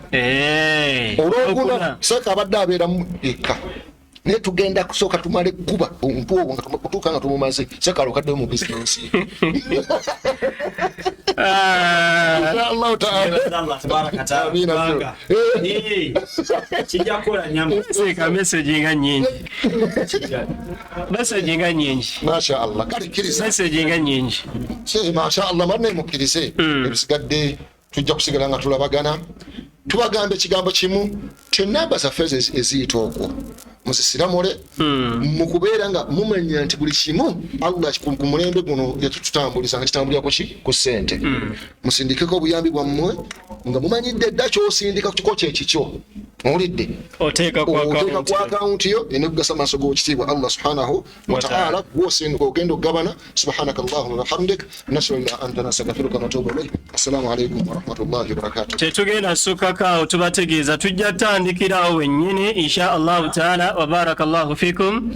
olwokuna seka abadde abeera mu eka naye tugenda kusooka tumale kuba omuntu owo nga kutuuka nga tumumaze seka alokaddeyo mu bizinensi Inshallah ta'ala. Allah tabaraka taala. Amina. Kijja kukola nyama. Seka message nga nyingi. Message nga nyingi. Mashaallah. Kati kiriza. Message nga nyingi. Mashaallah manne mukkirize. Ebisigadde tujja kusigala nga tulabagana. Tubagambe ekigambo kimu tenamba zaffe eziyita okwo musisiramule mukubeera nga mumanya nti buli kimu Allah ku mulembe guno yatutambuliza nga kitambulira ku ssente musindikeko obuyambi bwammwe nga mumanyidde dda kyosindika ku kiko kyekikyo owulidde oteeka ku akawunti yo enekugasa maaso g'ekitiibwa Allah subhanahu wa ta'ala gwosindika ogenda okugabana subhanaka allahumma wa bihamdik nashhadu an la ilaha illa anta nastaghfiruka wa natubu ilayk assalamu alaykum wa rahmatullahi wa barakatuh. Tetugenda sukakaawo tubategeeza tujja tandikirawo wennyini insha allahu taala wa barakallahu fikum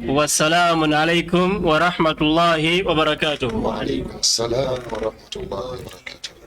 wassalamu alaykum wa rahmatullahi wa barakatuh. Wa alaykum assalam wa rahmatullahi wa barakatuh.